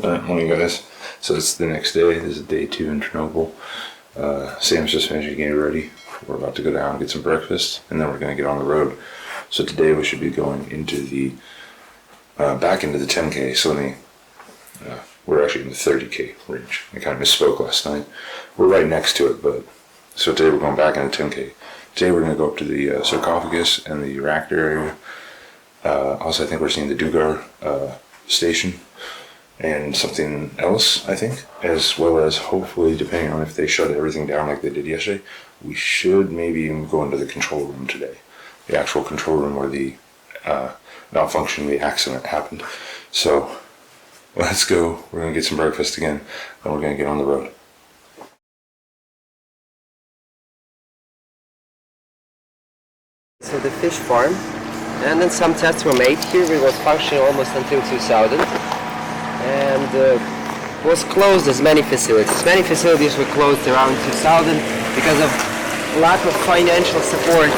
Morning, guys. So it's the next day. This is day 2 in Chernobyl. Sam's just finishing getting ready. We're about to go down and get some breakfast, and then we're going to get on the road. So today we should be going into the back into the 10K. So we're actually in the 30K range. I kind of misspoke last night. We're right next to it, but so today we're going back into 10K. Today we're going to go up to the sarcophagus and the reactor area. Also, I think we're seeing the Dugar station and something else, I think, as well as hopefully, depending on if they shut everything down like they did yesterday, we should maybe even go into the control room today, the actual control room where the malfunction, the accident happened. So let's go. We're going to get some breakfast again, and we're going to get on the road. So the fish farm, and then some tests were made here. It was functioning almost until 2000, and was closed as many facilities. Many facilities were closed around 2000 because of lack of financial support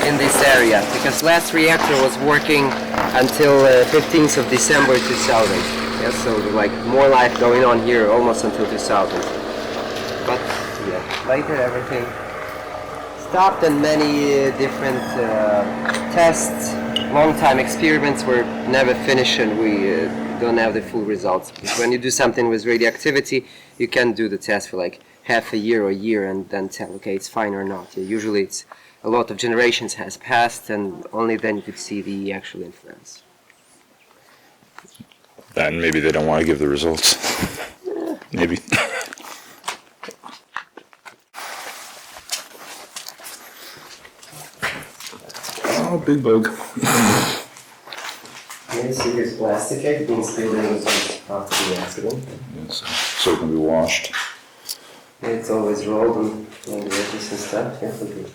in this area, because last reactor was working until 15th of December 2000. Yeah, so like more life going on here almost until 2000. But yeah, later everything stopped, and many different tests, long-time experiments were never finished, and we don't have the full results. Because when you do something with radioactivity, you can do the test for like half a year or a year and then tell, okay, it's fine or not. Usually it's a lot of generations has passed, and only then you could see the actual influence. And maybe they don't want to give the results. Maybe. Oh, big bug. Yes, so here's plastic egg being spilled in after the accident. Yes, so it can be washed. Yeah, it's always rolled on the edges and stuff. Yeah, okay.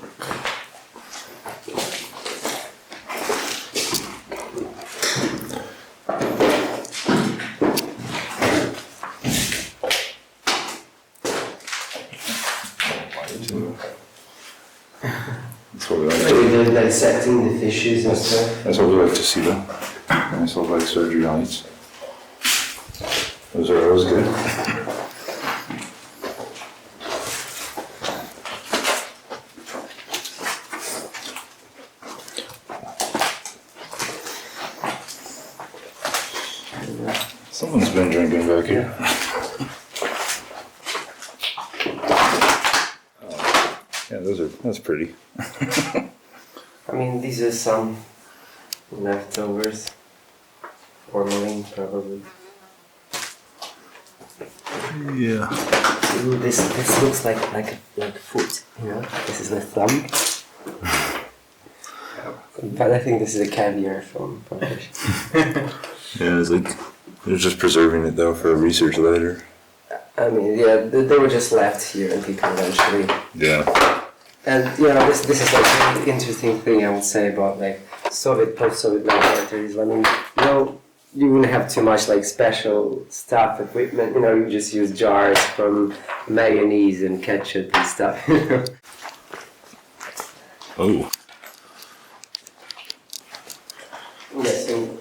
That's what we like to They're dissecting the fishes and stuff. That's what we like to see, though. Nice little like surgery lights. Those are always good. Someone's been drinking back here. Yeah, that's pretty. I mean, these are some leftovers. Formalin, probably. Yeah. Ooh, this looks like foot, you know? This is the thumb. But I think this is a caviar from fish. Yeah, it's like they're just preserving it though for research later. I mean, yeah, they were just left here, and people eventually. Yeah. And you know, this is like a really interesting thing I would say about like post-Soviet laboratories. I mean, you wouldn't have too much like special stuff, equipment. You just use jars from mayonnaise and ketchup and stuff. Oh. Yeah. So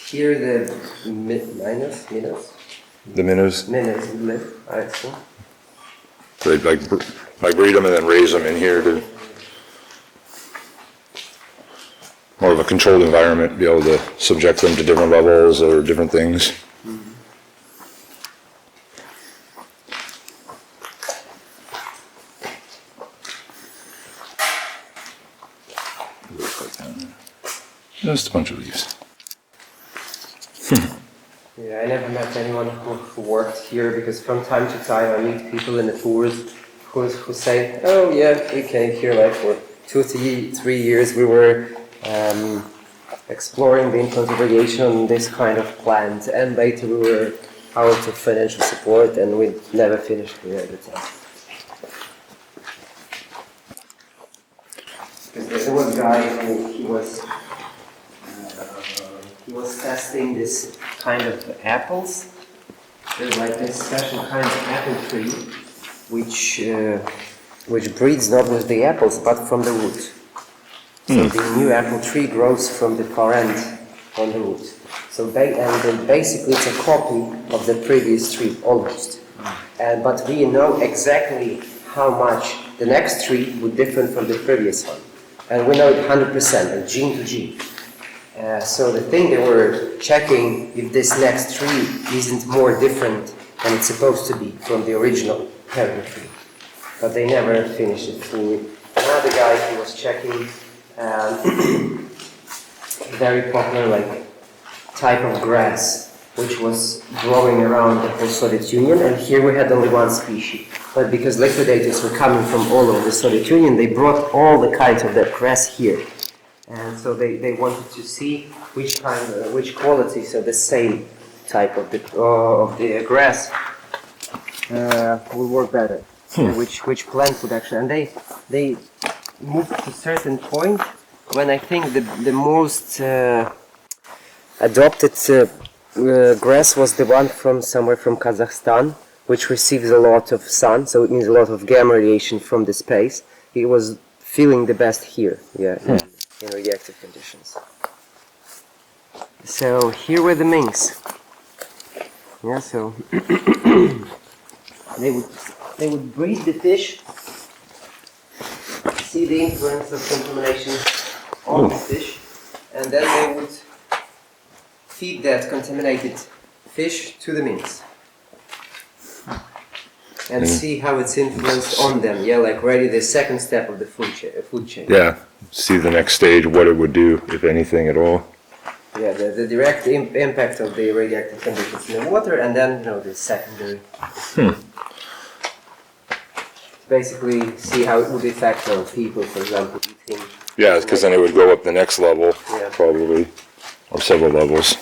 here the minnows. The minnows. Minnows live, I assume. They like breed them and then raise them in here to more of a controlled environment, be able to subject them to different levels or different things. Just a bunch of leaves. Yeah, I never met anyone who worked here, because from time to time I meet people in the tours who say, oh yeah, we came here like for 2-3 years. We were exploring the influence of radiation on this kind of plant, and later we were out of financial support and we never finished here at the time. Because there was a guy who he was testing this kind of apples. There's like this special kind of apple tree which breeds not with the apples but from the wood. So the new apple tree grows from the far end on the wood. So basically it's a copy of the previous tree, almost. But we know exactly how much the next tree would differ from the previous one. And we know it 100%, like gene to gene. So the thing they were checking if this next tree isn't more different than it's supposed to be from the original parent tree. But they never finished it fully. Another guy who was checking very popular type of grass which was growing around the whole Soviet Union, and here we had only one species. But because liquidators were coming from all over the Soviet Union, they brought all the kinds of that grass here. And so they wanted to see which quality, so the same type of the grass will work better. Which plant would actually, and they moved to a certain point when I think the most adopted grass was the one from somewhere from Kazakhstan, which receives a lot of sun, so it means a lot of gamma radiation from the space. It was feeling the best here, in reactive conditions. So here were the minks. Yeah, so they would breed the fish, see the influence of contamination on the fish, and then they would feed that contaminated fish to the minks and see how it's influenced on them. Yeah, like really the second step of the food chain. Yeah, see the next stage, what it would do, if anything at all. Yeah, the direct impact of the radioactive conditions in the water, and then the secondary. Basically, see how it would affect on people, for example, eating. Yeah, because then it would go up the next level, probably, or several levels.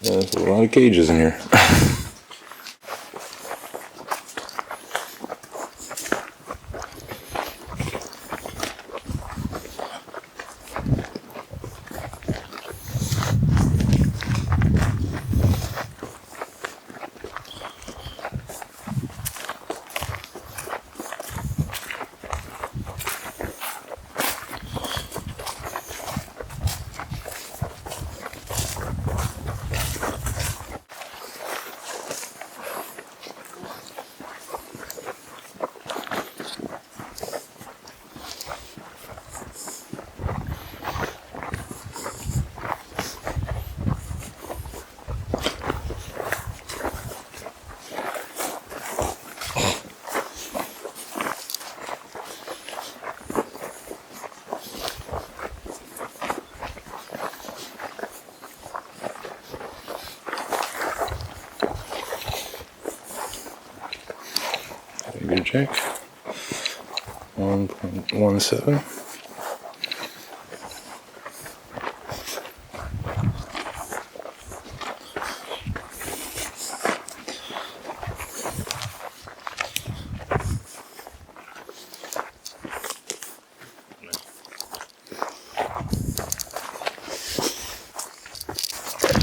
There's a lot of cages in here. Good check. 1.17.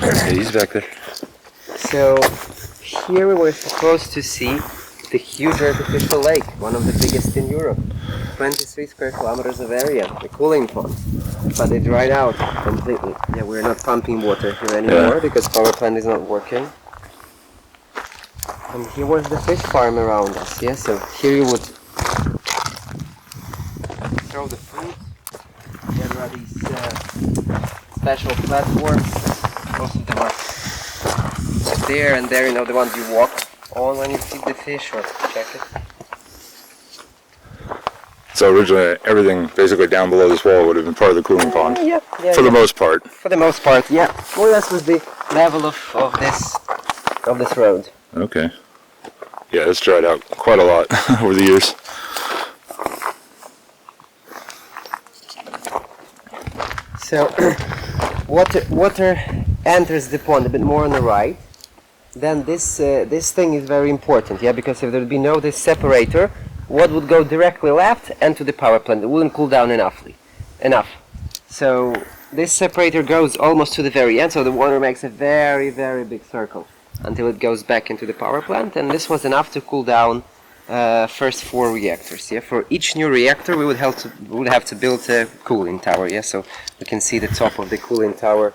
Okay, he's back there. So here we were supposed to see the huge artificial lake, one of the biggest in Europe, 23 square kilometers of area, the cooling pond, but it dried out completely. Yeah, we're not pumping water here anymore because power plant is not working. And here was the fish farm around us. Yeah, so here you would throw the fruit. There are these special platforms. Most of them are there and there, the ones you walk on when you feed the fish or check it. So originally everything basically down below this wall would have been part of the cooling pond. For the most part. For the most part, yeah. More or less was the level of this road. Okay. Yeah, it's dried out quite a lot over the years. So water enters the pond a bit more on the right. Then this thing is very important, yeah, because if there would be no this separator, what would go directly left and to the power plant? It wouldn't cool down enough. So this separator goes almost to the very end, so the water makes a very, very big circle until it goes back into the power plant, and this was enough to cool down first 4 reactors. Yeah, for each new reactor, we would have to build a cooling tower. Yeah, so we can see the top of the cooling tower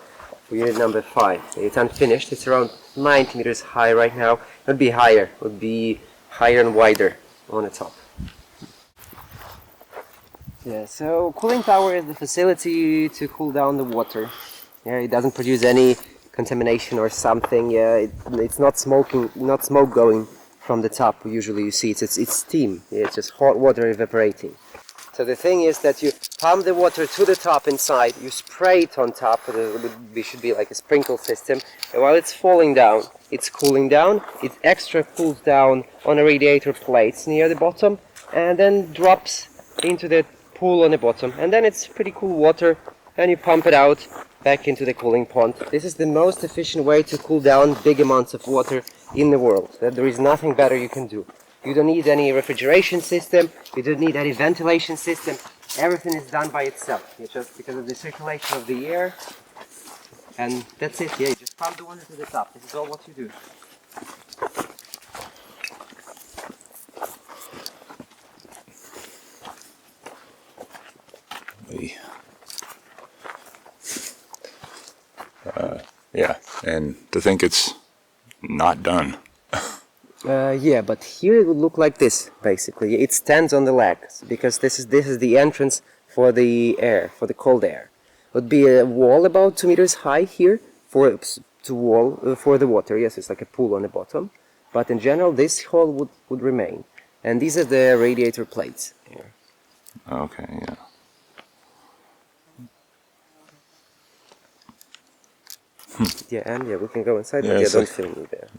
for unit number 5. It's unfinished. It's around 90 meters high right now. It would be higher. It would be higher and wider on the top. Yeah, so cooling tower is the facility to cool down the water. Yeah, it doesn't produce any contamination or something. Yeah, it's not smoking, not smoke going from the top. Usually you see it's steam. Yeah, it's just hot water evaporating. So the thing is that you pump the water to the top inside, you spray it on top. It should be like a sprinkle system. And while it's falling down, it's cooling down. It extra cools down on a radiator plates near the bottom, and then drops into the pool on the bottom. And then it's pretty cool water, and you pump it out back into the cooling pond. This is the most efficient way to cool down big amounts of water in the world. There is nothing better you can do. You don't need any refrigeration system, you don't need any ventilation system. Everything is done by itself. It's just because of the circulation of the air. And that's it. Yeah, you just pump the water to the top. This is all what you do. Yeah, and to think it's not done. Yeah, but here it would look like this, basically. It stands on the legs, because this is the entrance for the air, for the cold air. It would be a wall about 2 meters high here for the water. Yes, it's like a pool on the bottom. But in general, this hole would remain. And these are the radiator plates here. Okay, yeah. Yeah, and yeah, we can go inside, Yeah, but yeah, don't like, film me there.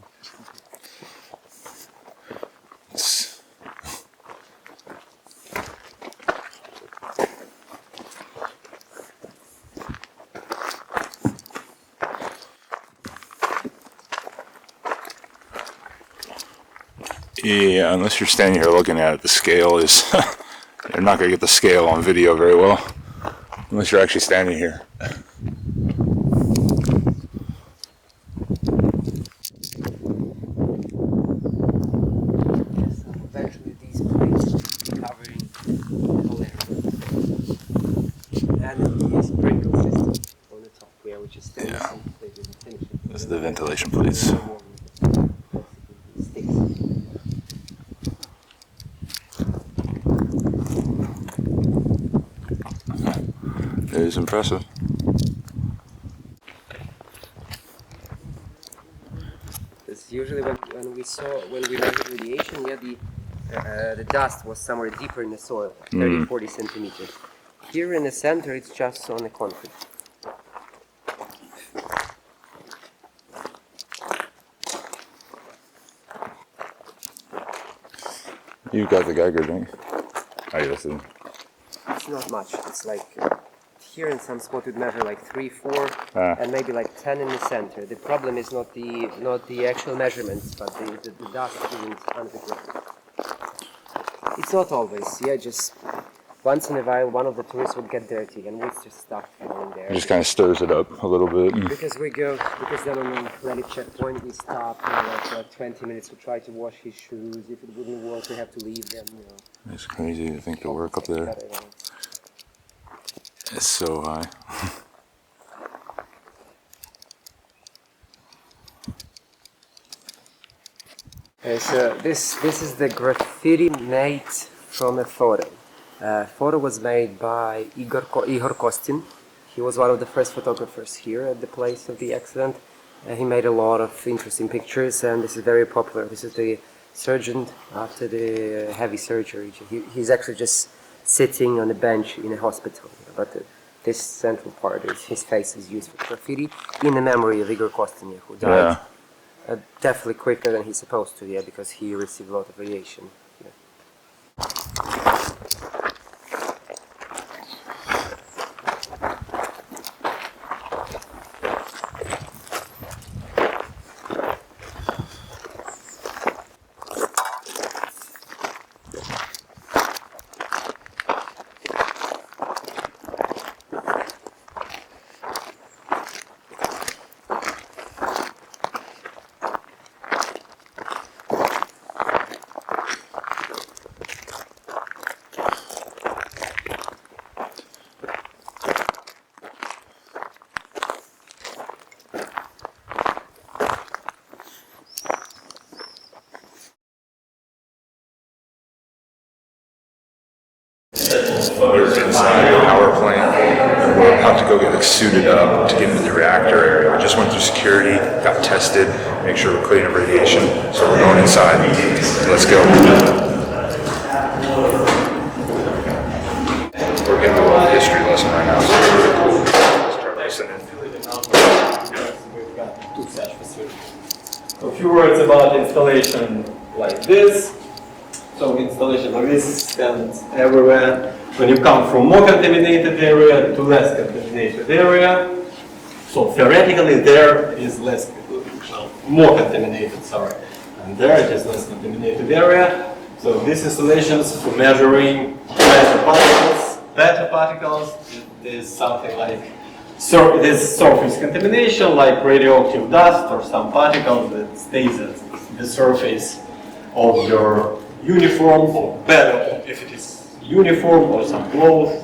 Yeah, unless you're standing here looking at it, the scale is... you're not going to get the scale on video very well. Unless you're actually standing here. Eventually these plates will be covering the whole area. And the sprinkle system on the top here, which is still finishing. This is the ventilation plates. It is impressive. It's usually when we measured radiation, the dust was somewhere deeper in the soil, 30-40 centimeters. Here in the center, it's just on the concrete. You got the Geiger, don't you? I guess. It's not much. It's like here in some spot we'd measure like 3, 4, and maybe like 10 in the center. The problem is not the actual measurements, but the dust isn't under the ground. It's not always. Yeah, just once in a while, one of the tourists would get dirty, and it's just stuff falling there. It just kind of stirs it up a little bit. Because then on the ready checkpoint we stop, like 20 minutes to try to wash his shoes. If it wouldn't work, we have to leave them. It's crazy to think to work up there. It's so high. Okay, so this is the graffiti made from a photo. Photo was made by Igor Kostin. He was one of the first photographers here at the place of the accident. He made a lot of interesting pictures, and this is very popular. This is the surgeon after the heavy surgery. He's actually just sitting on a bench in a hospital. But this central part, his face is used for graffiti in the memory of Igor Kostin, who died definitely quicker than he's supposed to, because he received a lot of radiation. about to go get suited up to get into the reactor area. We just went through security, got tested, make sure we're clean of radiation. So we're going inside. Let's go. We're getting a little history lesson right now, so it's really cool. Let's try to listen in. We've got two such facilities. So a few words about installation like this. So installation like this stands everywhere. When you come from more contaminated area to less contaminated area, so theoretically there is less, well, more contaminated, sorry, and there it is less contaminated area. So these installations for measuring beta particles. Beta particles is something like this surface contamination, like radioactive dust or some particles that stays at the surface of your uniform, or better if it is uniform, or some clothes,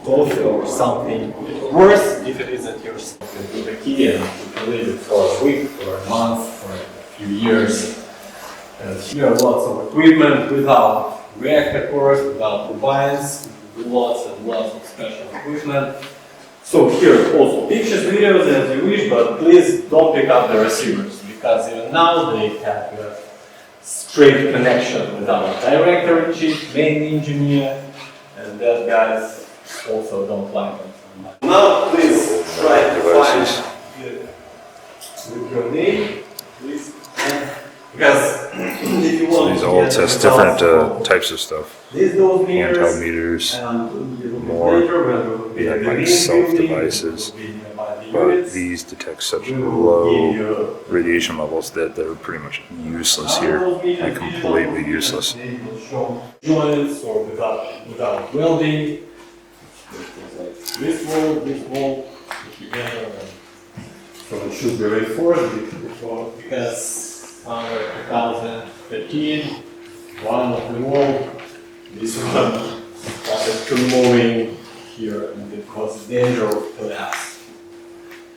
or something worse if it isn't yours. You can put a key and you can leave it for a week, for a month, for a few years. And here are lots of equipment without reactor cores, without turbines, lots and lots of special equipment. So here also pictures, videos as you wish, but please don't pick up the receivers, because even now they have a straight connection with our director-in-chief, main engineer, and that guys also don't like them. Now please try to find with your name, please, because if you want These all test different types of stuff. these those meters, Handheld meters, and more we have like self-devices, but these detect such low radiation levels that they're pretty much useless here, like completely useless. Joints or without welding. This wall together. So it should be reinforced because somewhere 2013, one of the wall, this one started moving here, and it caused danger of collapse.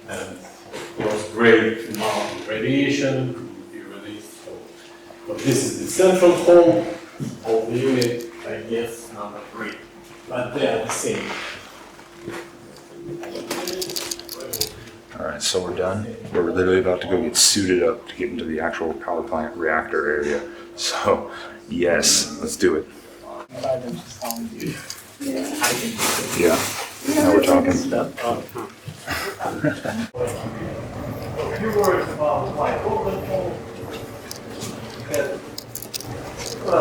And of course, great amount of radiation will be released. But this is the central hole of the unit, I guess, number 3. But they are the same. Alright, so we're done. We're literally about to go get suited up to get into the actual power plant reactor area. So, yes, let's do it. Yeah, now we're talking. A few words about why open hole.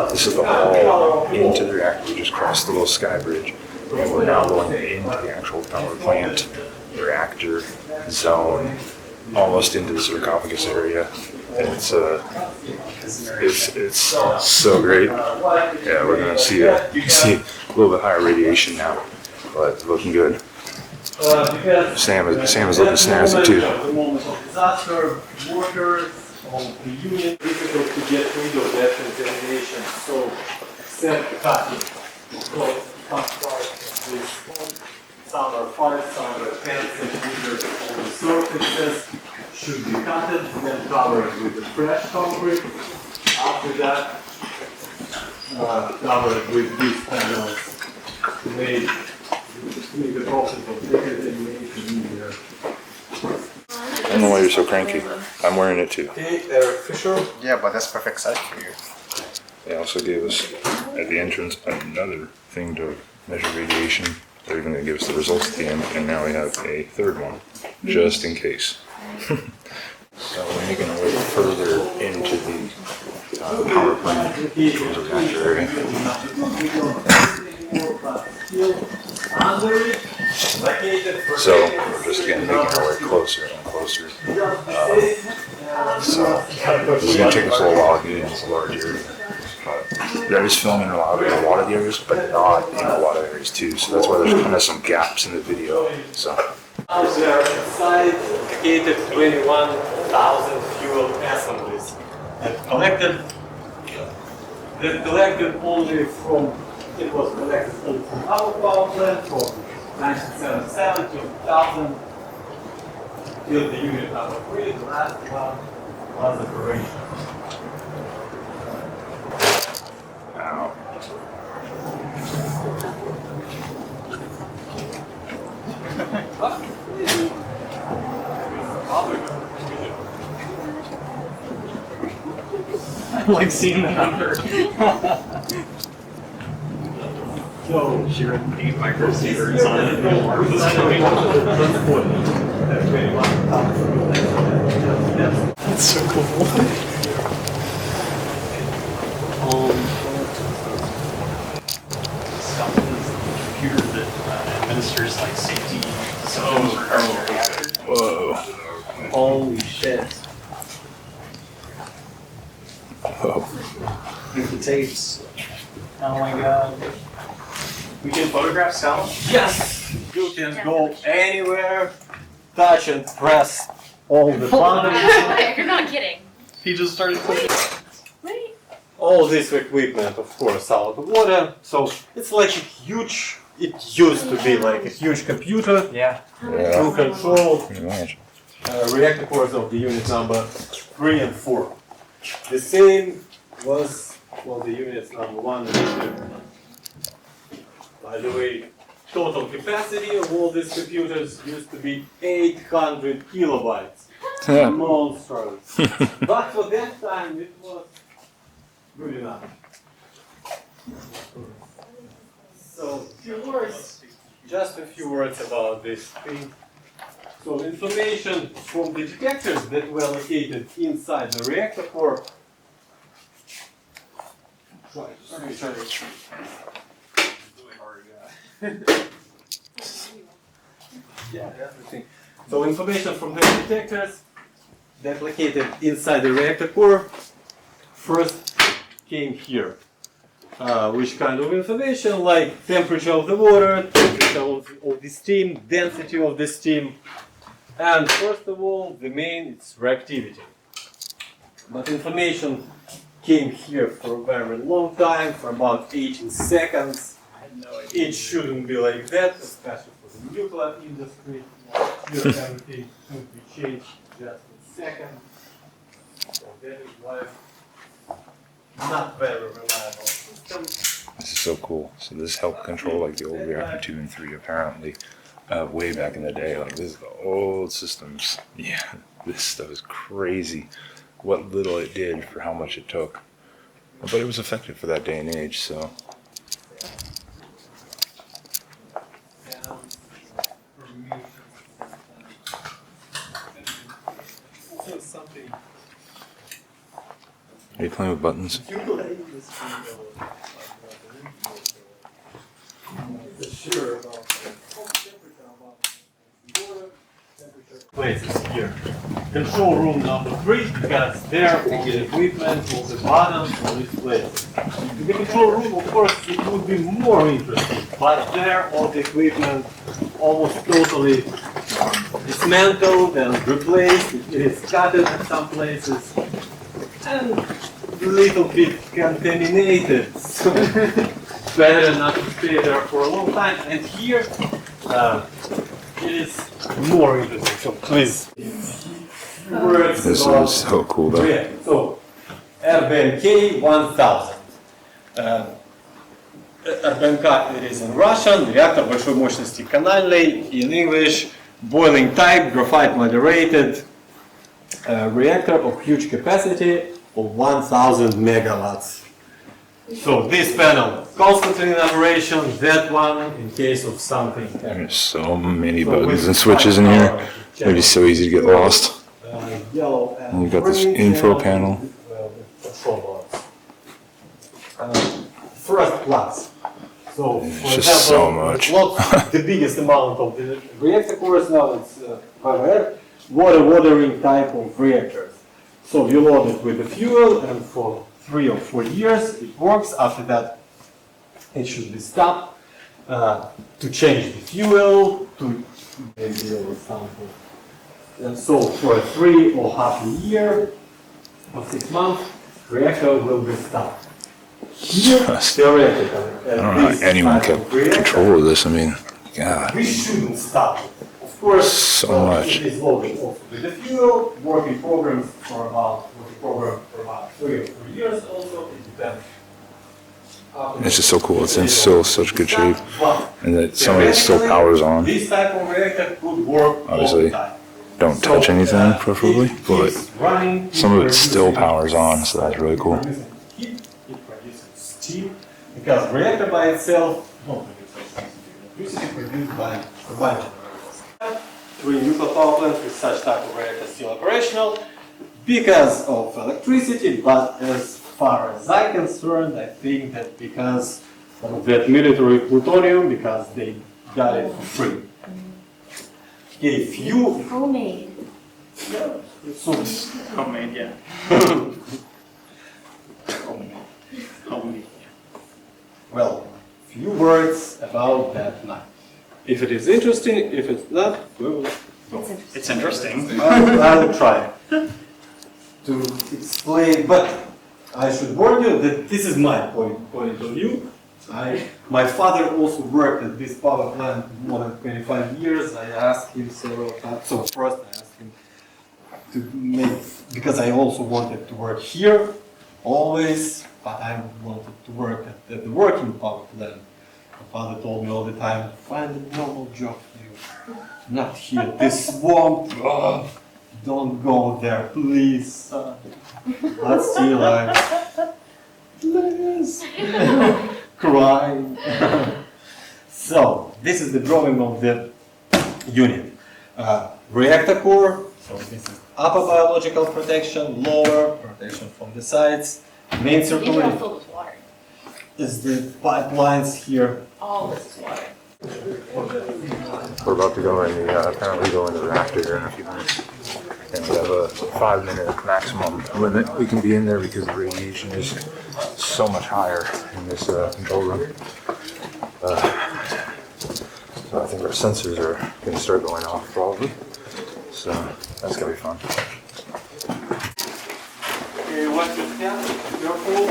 This is the hall into the reactor. We just crossed the little sky bridge. And we're now going into the actual power plant reactor zone, almost into the sarcophagus area. And it's so great. Yeah, we're gonna see you can see a little bit higher radiation now, but looking good. Sam is looking snazzy too. At the moment of disaster, workers on the unit, difficult to get rid of that contamination. So, except cutting. So, some parts of this, some are 5, some are 10 centimeters on the surfaces should be cutted, then covered with the fresh concrete. After that, covered with these panels to make the process of decontamination easier. I don't know why you're so cranky. I'm wearing it too. Okay, Eric Fisher. Yeah, but that's perfect size for you. They also gave us at the entrance another thing to measure radiation. They're even going to give us the results at the end, and now we have a third one, just in case. So we're making our way further into the power plant reactor area. So we're just again making our way closer and closer. So this is going to take us a little while to get into this large area. But there is filming in a lot of the areas, but not in a lot of areas too. So that's why there's kind of some gaps in the video. So. There inside located 21,000 fuel assemblies that collected only from, it was collected only from our power plant from 1977 to 2000 till the unit number 3, the last one was operational. Ow. I like seeing the number. So She wrote 8 microsieverts on it. That's so cool. Stuff is the computer that administers like safety systems regarding the reactor. Whoa. Holy shit. Whoa. The tapes. Oh my god. We can photograph Sal? Yes! You can go anywhere, touch and press all the buttons. You're not kidding. He just started clicking. Wait. All this equipment, of course, out of water. So it's like a huge, it used to be like a huge computer Yeah. to control Pretty much. reactor cores of the unit number 3 and 4. The same was, well, the units number 1 and 2. By the way, total capacity of all these computers used to be 800 kilobytes. Monsters. But for that time it was good enough. So, just a few words about this thing. So, information from the detectors that were located inside the reactor core. Yeah, everything. So information from the detectors that located inside the reactor core first came here. Which kind of information? Like temperature of the water, temperature of the steam, density of the steam, and first of all, the main, it's reactivity. But information came here for a very long time, for about 18 seconds. It shouldn't be like that, especially for the nuclear industry. Here everything could be changed just in seconds. So that is why not very reliable system. This is so cool. So this helped control like the old reactor 2 and 3 apparently. Way back in the day, like this is the old systems. Yeah, this stuff is crazy. What little it did for how much it took. But it was effective for that day and age, so. Something. Are you playing with buttons? Places here. Control room number 3, because there all the equipment, all the buttons, all these places. In the control room, of course, it would be more interesting, but there all the equipment almost totally dismantled and replaced. It is scattered in some places and a little bit contaminated. So better not to stay there for a long time. And here it is more interesting. So please, words This about is so cool though. reactor. So RBMK-1000. RBMK, it is in Russian, реактор большой мощности канальный, in English, boiling type, graphite moderated reactor of huge capacity of 1000 megawatts. So this panel constantly in operation, that one in case of something. There's so many buttons and switches in here. It'd be so easy to get lost. Yellow And you've got this info panel. Control boards. First class. So, for It's just example, so much. the biggest amount of the reactor cores now it's water-watering type of reactors. So you load it with the fuel, and for 3 or 4 years it works. After that, it should be stopped to change the fuel to maybe something. And so for 3 or half a year or 6 months, reactor will be stopped. Here, theoretically, I don't know how anyone kept control of this. I mean, God. we shouldn't stop it. Of course, So well, much. it is loaded also with the fuel, working programs for about 3 or 4 years also, it depends It's just so cool. It's in still such good shape, But and that some of it still powers on. this type of reactor could work all Obviously, the time. don't touch anything, preferably, It but keeps running, some of it still producing powers on, so that's really cool. Heat, it produces steam, because reactor by itself won't produce electricity produced by turbine generators. 3 nuclear power plants with such type of reactor still operational because of electricity, but as far as I'm concerned, I think that because of that military plutonium, because they got it for free. If you Homemade. so Homemade, yeah. Homemade. well, few words about that night. If it is interesting, if it's not, well, It's interesting. I'll try to explain, but I should warn you that this is my point of view. My father also worked at this power plant more than 25 years. I asked him several times. So first I asked him to make, because I also wanted to work here, always, but I wanted to work at the working power plant. My father told me all the time, find a normal job here, not here, this swamp, don't go there, please, son. But still I'm, please, crying. So, this is the drawing of the unit. Reactor core, so this is upper biological protection, lower protection from the sides. Main These are all circuit filled with water. is the pipelines here. All this is water. We're about to go in the, apparently go in the reactor here in a few minutes. And we have a 5-minute maximum limit we can be in there because the radiation is so much higher in this control room. So I think our sensors are going to start going off probably. So that's going to be fun. Okay, watch your step, careful.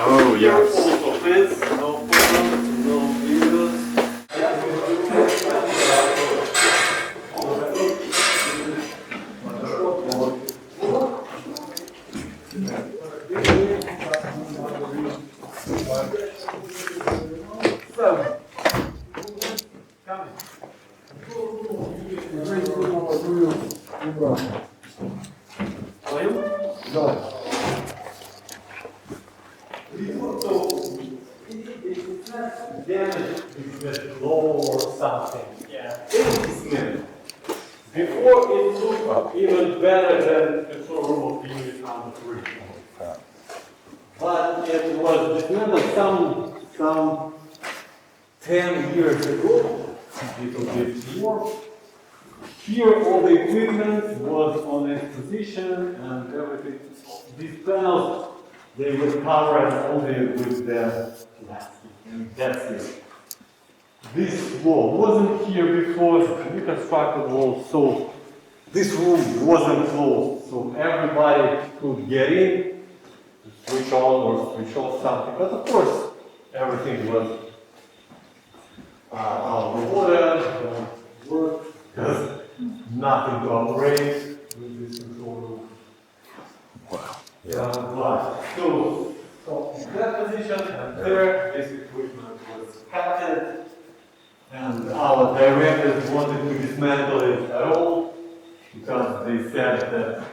Oh, yes. Careful, please, no problems, no windows. Or something. Yeah. Before it looked even better than the control room of unit number 3. But it was dismantled some 10 years ago, a little bit more. Here all the equipment was on exposition and everything. These panels, they were covered only with the plastic. And that's it. This wall wasn't here before, we constructed wall, so this room wasn't closed, so everybody could get in, switch on or switch off something. But of course, everything was out of order, don't work, because nothing to operate with this control room. Wow. So in that position and there, this equipment was captured. And our directors wanted to dismantle it at all because they said that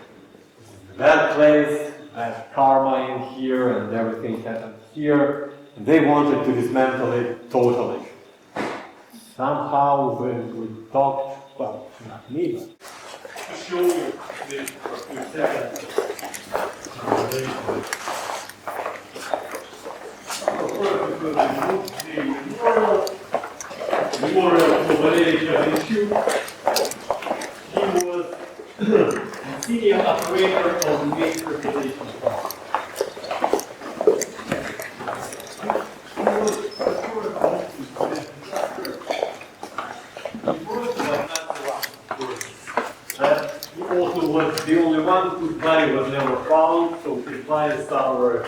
this is a bad place, bad karma in here, and everything happened here. And they wanted to dismantle it totally. Somehow, when we talked, well, not me, but to show you this for a few seconds. So first, we remove the memorial to Valeria issue. He was the senior operator of the main circulation plant. He also was the only one whose body was never found, so his body is somewhere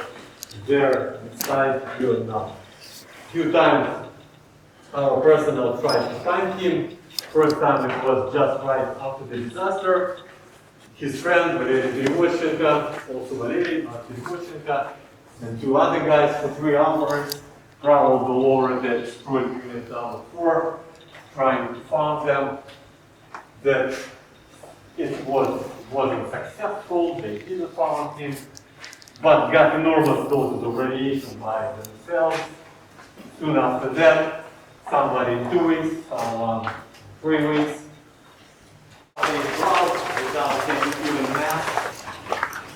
there inside here now. A few times our personnel tried to find him. First time it was just right after the disaster. his friend, Valery Перевозченко, also Valery, not Перевозченко, and two other guys for 3 hours traveled all over the destroyed unit number 4, trying to find them. That it wasn't successful, they didn't find him, but got enormous doses of radiation by themselves. Soon after that, somebody in 2 weeks, someone 3 weeks. They dropped without any human mass.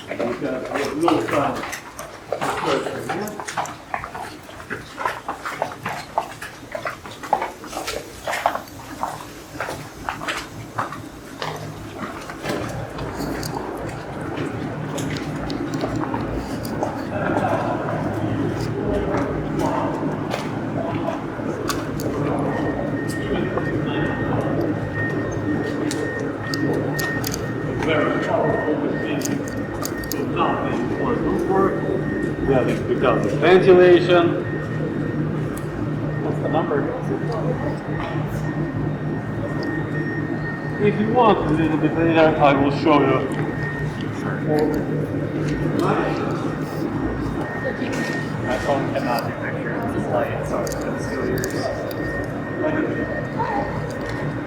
Because no time to search for him. Very powerful machine, so nothing was to work. Then it becomes ventilation. What's the number? If you want a little bit later, I will show you. My phone cannot do pictures of this light, so it's still yours.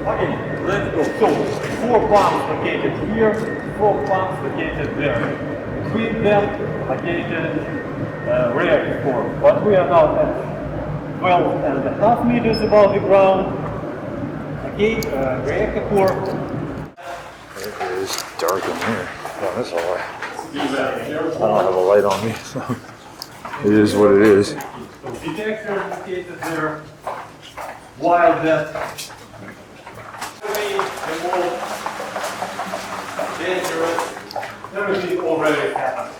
Okay, let's go. So, 4 pumps located here, 4 pumps located there. Between them, located reactor core. But we are now at 12.5 meters above the ground. Okay, reactor core. It is dark in here. Oh, that's all right. I don't have a light on me, so it is what it is. So, detector located there. While that the more dangerous, everything already happened.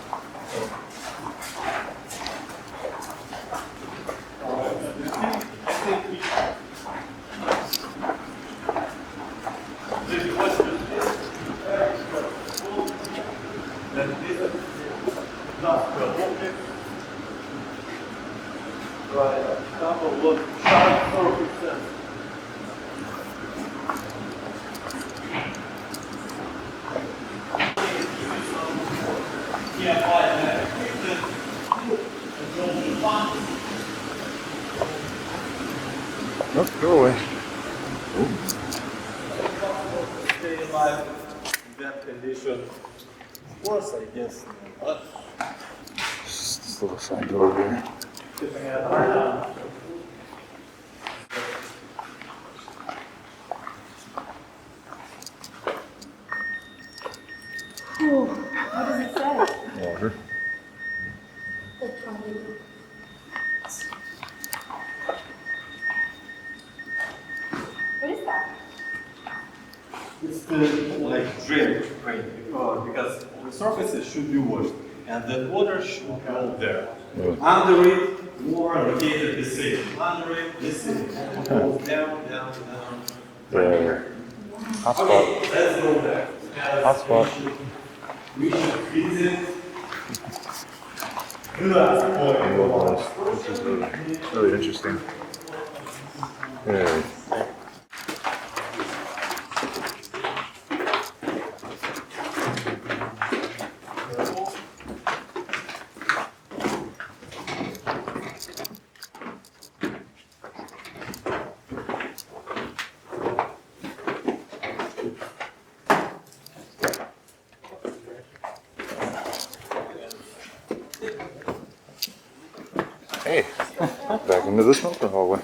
Nope, go away. Stay alive in that condition. Of course, I guess. Just this little side door here. What does it say? Water. What is that? It's the like drainage drain because the surfaces should be washed and the water should go there. Under it, more located the same. Under it, the same. And it goes down, down, down. There. Hot spot. Okay, let's go there. Hot spot. We should visit the last point. This is really interesting. There. Hey, back into the smoker hallway.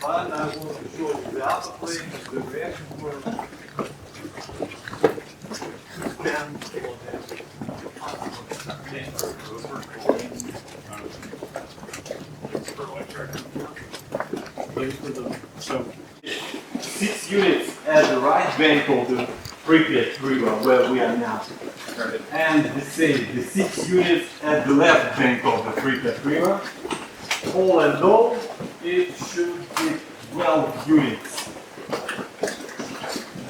And I want to show you the other place, the reaction room. So, 6 units at the right bank of the Pripyat river where we are now. And the same, the 6 units at the left bank of the Pripyat river. All in all, it should be 12 units.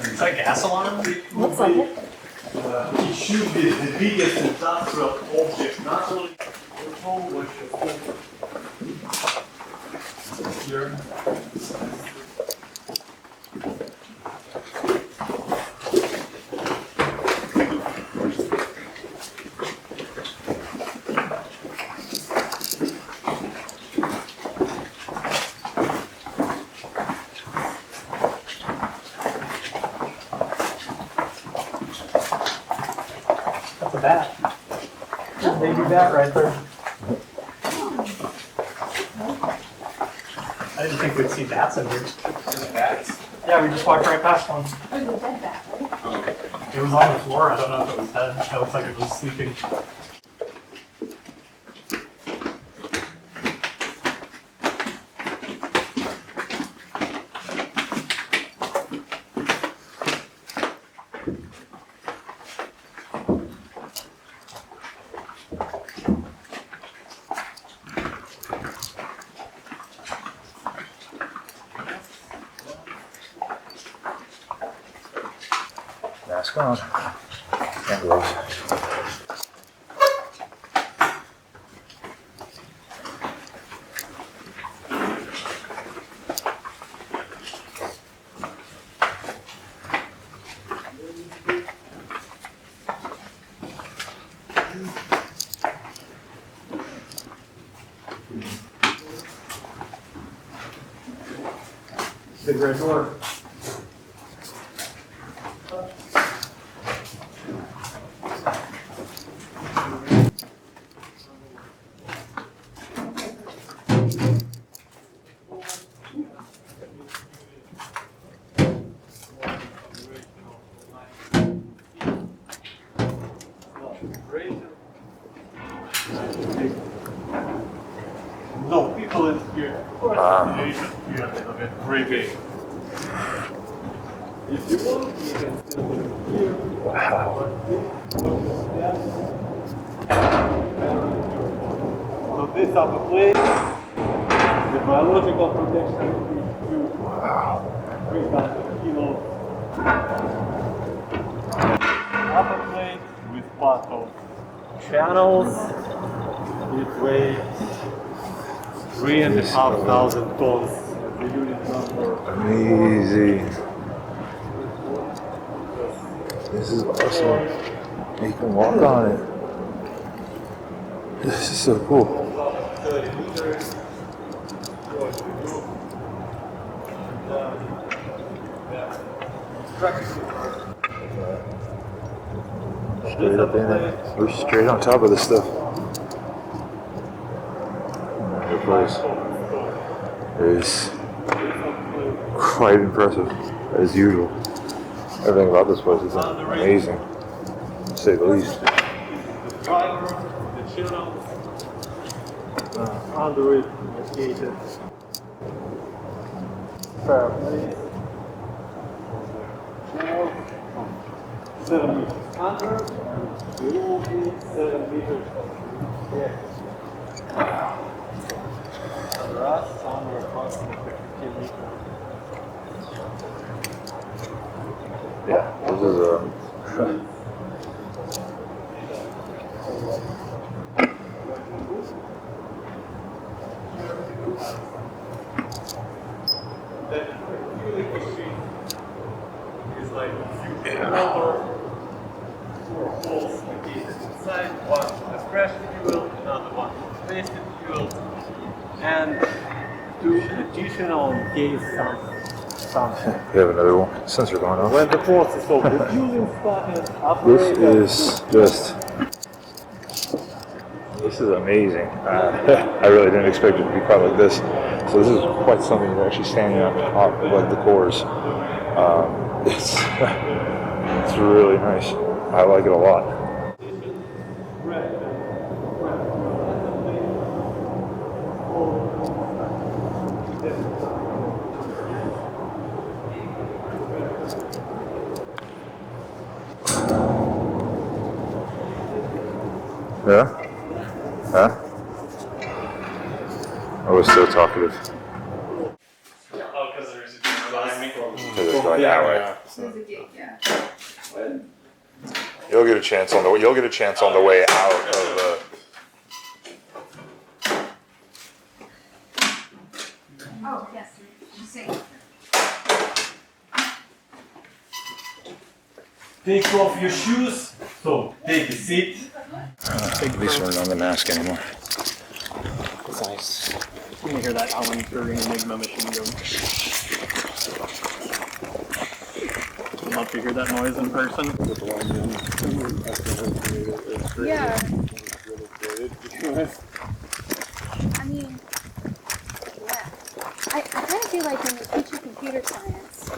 Is that gas alarm? Looks like it. It should be the biggest industrial object, not only here. That's a bat. Baby bat right there. I didn't think we'd see bats in here. Bats? Yeah, we just walked right past one. Oh, the dead bat, right? It was on the floor. I don't know if it was dead. It looks like it was sleeping. Mask on. And gloves. Big red door. No people in here. Of course, yeah, very big. If you want, you can still put it here. Wow. So this upper plate, the biological protection is huge. Wow. 300 kilos. Upper plate with part of channels, it weighs 3,500 tons. The unit number. Amazing. This is awesome. You can walk on it. This is so cool. 30 meters. Straight up in it. We're straight on top of this stuff. The place is quite impressive, as usual. Everything about this place is amazing, to say the least. The driver, the channel, under it located fireplace, channel 7 meters under, and below it 7 meters. Yeah. The rest under approximately 15 meters. Yeah, this is That fueling machine is like another 4 holes located inside, one with fresh fuel, another one with wasted fuel, and 2 additional in case something. we have another one sensor going on. When the process of refueling started, This is amazing. I really didn't expect it to be quite like this. So this is quite something. You're actually standing on top of like the cores. It's really nice. I like it a lot. Yeah? Huh? I was so talkative. Oh, because there's a door behind me. So it's going that way. There's a gate, yeah. You You'll get a chance on the way out of the. Oh, yes, you say. Take off your shoes. So take a seat. At least we're not on the mask anymore. It's nice. You can hear that Alan Turing Enigma machine go. I'd love to hear that noise in person. Yeah. I mean, yeah. I kind of feel like when you teach computer science.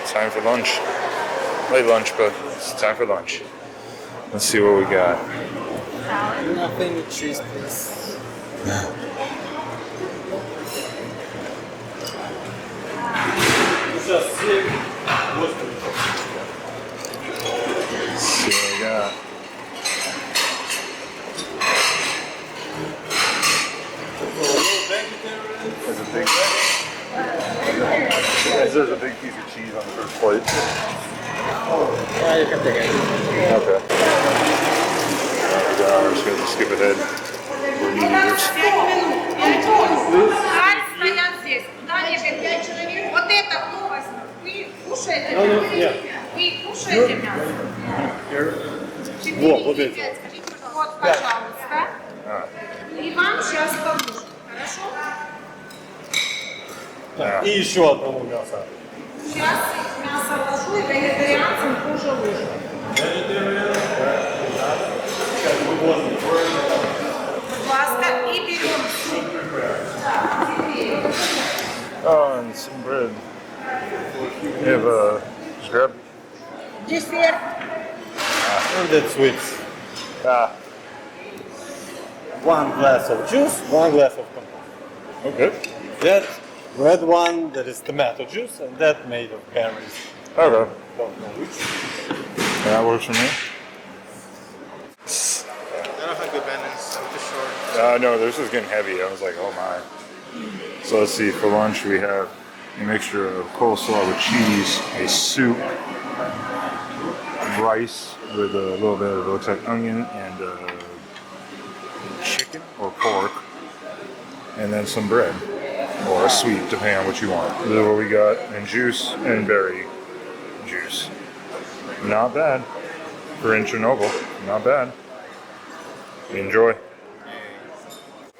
It's time for lunch. Late lunch, but it's time for lunch. Let's see what we got. Nothing with cheese, please. Just sit. Let's see what we got. There's a big piece of cheese on the first plate. Yeah, you can take it. Okay. We're just going to skip ahead. We're meat eaters. Стоят здесь. Далее 5 человек. Вот это кто возьмет? Вы кушаете Ну, мясо? нет. Вы кушаете мясо? 4 или 5? Скажите, вот, пожалуйста. И вам сейчас поможет. Хорошо? И еще одного мяса. Сейчас мясо ложу, и вегетарианцам тоже ложу. Будь ласка, и берем. Oh, and some bread. We have just grab. Десерт. And that's sweet. One glass of juice, one glass of compote. Okay. That red one, that is tomato juice, and that made of berries. Okay. Don't know which. That works for me. I don't have good balance. I'm too short. No, this is getting heavy. I was like, oh my. So let's see, for lunch we have a mixture of coleslaw with cheese, a soup, rice with a little bit of, it looks like onion and chicken or pork, and then some bread or a sweet, depending on what you want. This is what we got, and juice and berry juice. Not bad for in Chernobyl. Not bad. Enjoy.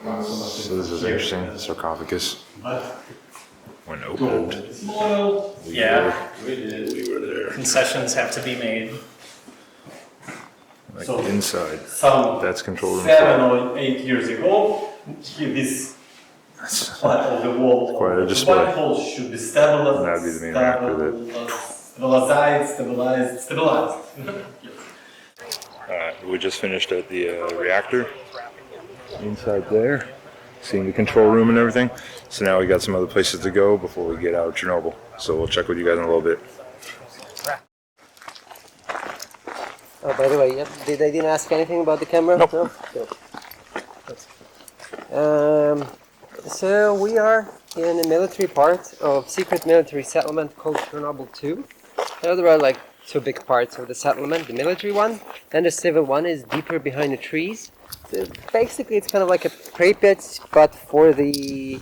So this is interesting. The sarcophagus. When opened, Yeah, we were there. concessions have to be made. Like So- inside. Some That's control room. 7 or 8 years ago, here this part of the wall, quite a the display. white hole should be stabilized. That'd be the main reactor Stabilized. We just finished at the reactor. Inside there. Seeing the control room and everything. So now we got some other places to go before we get out of Chernobyl. So we'll check with you guys in a little bit. Oh, by the way, they didn't ask anything about the camera? Nope. No? Good. So we are in a military part of secret military settlement called Chernobyl 2. There are like two big parts of the settlement, the military one and the civil one is deeper behind the trees. So basically it's kind of like a Pripyat but for the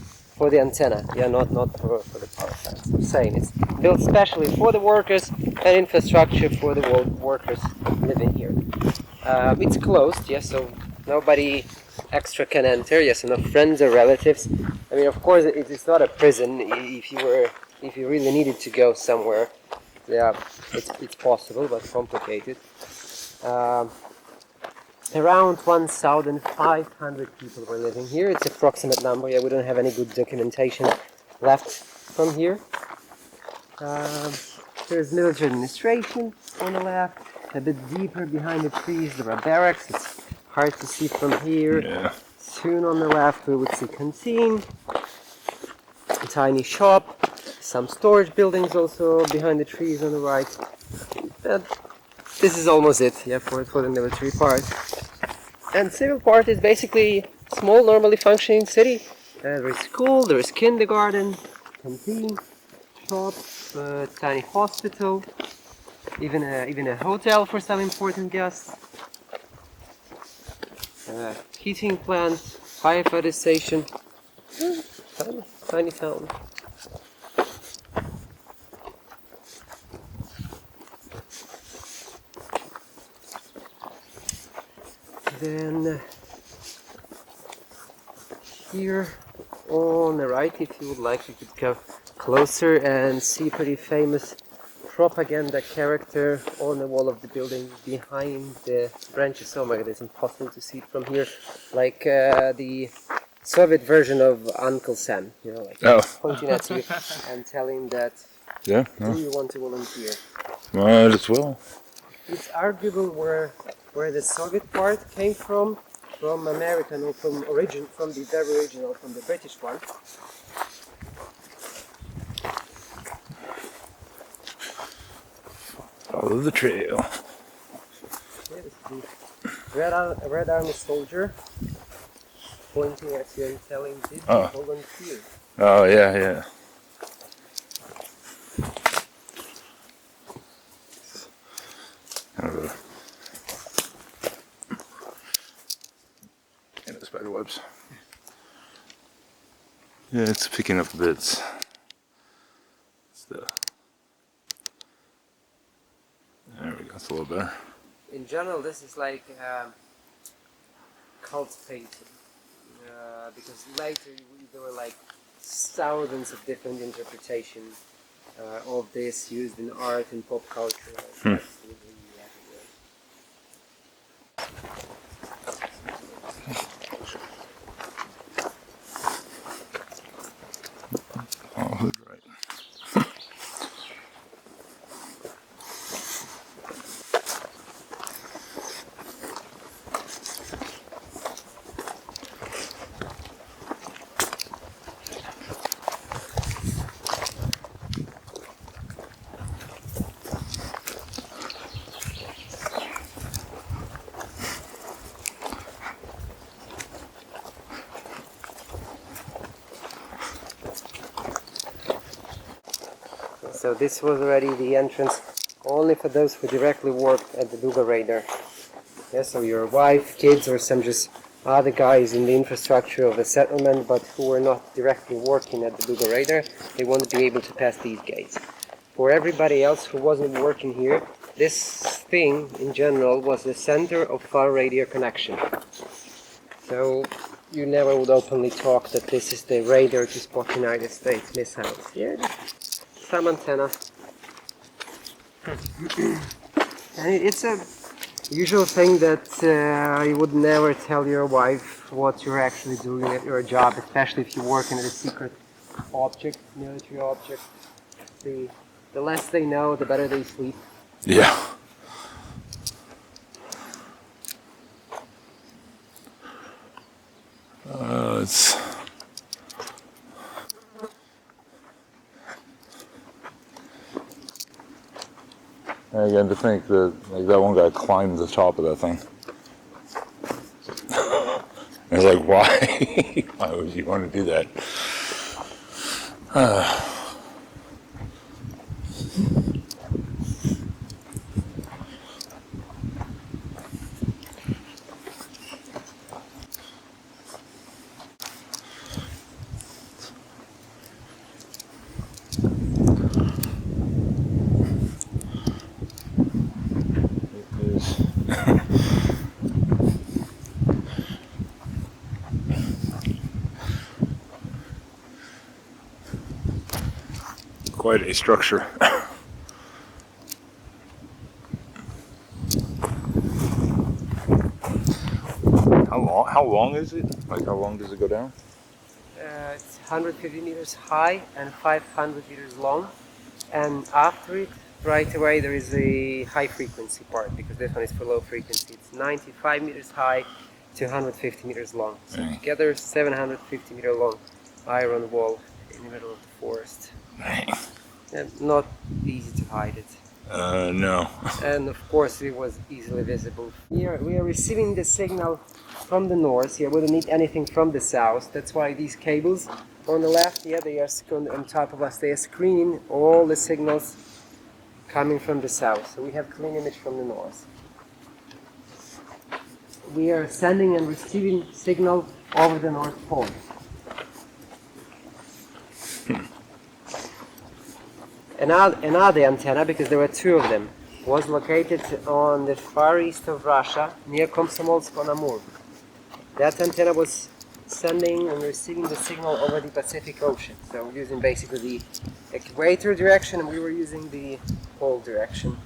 antenna, yeah, not for the power plant. So same, it's built specially for the workers and infrastructure for the workers living here. It's closed, yes, so nobody extra can enter, yes, so no friends or relatives. I mean, of course, it's not a prison. If you really needed to go somewhere, yeah, it's possible, but complicated. Around 1,500 people were living here. It's approximate number. Yeah, we don't have any good documentation left from here. There's military administration on the left. A bit deeper behind the trees, there are barracks. It's hard to see from here. Yeah. Soon on the left we would see canteen, a tiny shop, some storage buildings also behind the trees on the right. This is almost it, yeah, for the military part. And civil part is basically small, normally functioning city. There is school, there is kindergarten, canteen, shop, tiny hospital, even a hotel for some important guests. Heating plant, firefighter station. Tiny town. Then here on the right, if you would like, you could go closer and see pretty famous propaganda character on the wall of the building behind the branches. Oh my god, it's impossible to see it from here. Like the Soviet version of Uncle Sam, you know, like pointing at you and telling that, Yeah. do you want to volunteer? Might as well. It's arguable where the Soviet part came from American or from the very original, from the British one. Follow the trail. Yeah, this is the Red Army soldier pointing at you and telling, did you volunteer? Oh, yeah. And the spider webs. Yeah, it's picking up bits. There we go, that's a little better. In general, this is like cult painting, because later there were like thousands of different interpretations of this used in art and pop culture. Absolutely everywhere. Oh, hood right. So this was already the entrance only for those who directly worked at the Duga radar. Yeah, so your wife, kids, or some just other guys in the infrastructure of the settlement, but who were not directly working at the Duga radar, they won't be able to pass these gates. For everybody else who wasn't working here, this thing in general was the center of far radio connection. So you never would openly talk that this is the radar to spot United States missiles. Yeah, some antenna. And it's a usual thing that you would never tell your wife what you're actually doing at your job, especially if you're working at a secret object, military object. The less they know, the better they sleep. Yeah. It's... Again, to think that like that one guy climbed the top of that thing. It's like, why? Why would you want to do that? Quite a structure. How long is it? Like, how long does it go down? It's 150 meters high and 500 meters long, and after it, right away, there is a high frequency part, because this one is for low frequency. It's 95 meters high to 150 meters long. So together, 750 meter long iron wall in the middle of the forest. And not easy to hide it. No. And of course it was easily visible. Here we are receiving the signal from the north. Here we don't need anything from the south. That's why these cables on the left, yeah, they are on top of us. They are screening all the signals coming from the south. So we have clean image from the north. We are sending and receiving signal over the North Pole. Another antenna, because there were two of them, was located on the far east of Russia, near Komsomolsk-on-Amur. That antenna was sending and receiving the signal over the Pacific Ocean. So using basically the equator direction, and we were using the pole direction.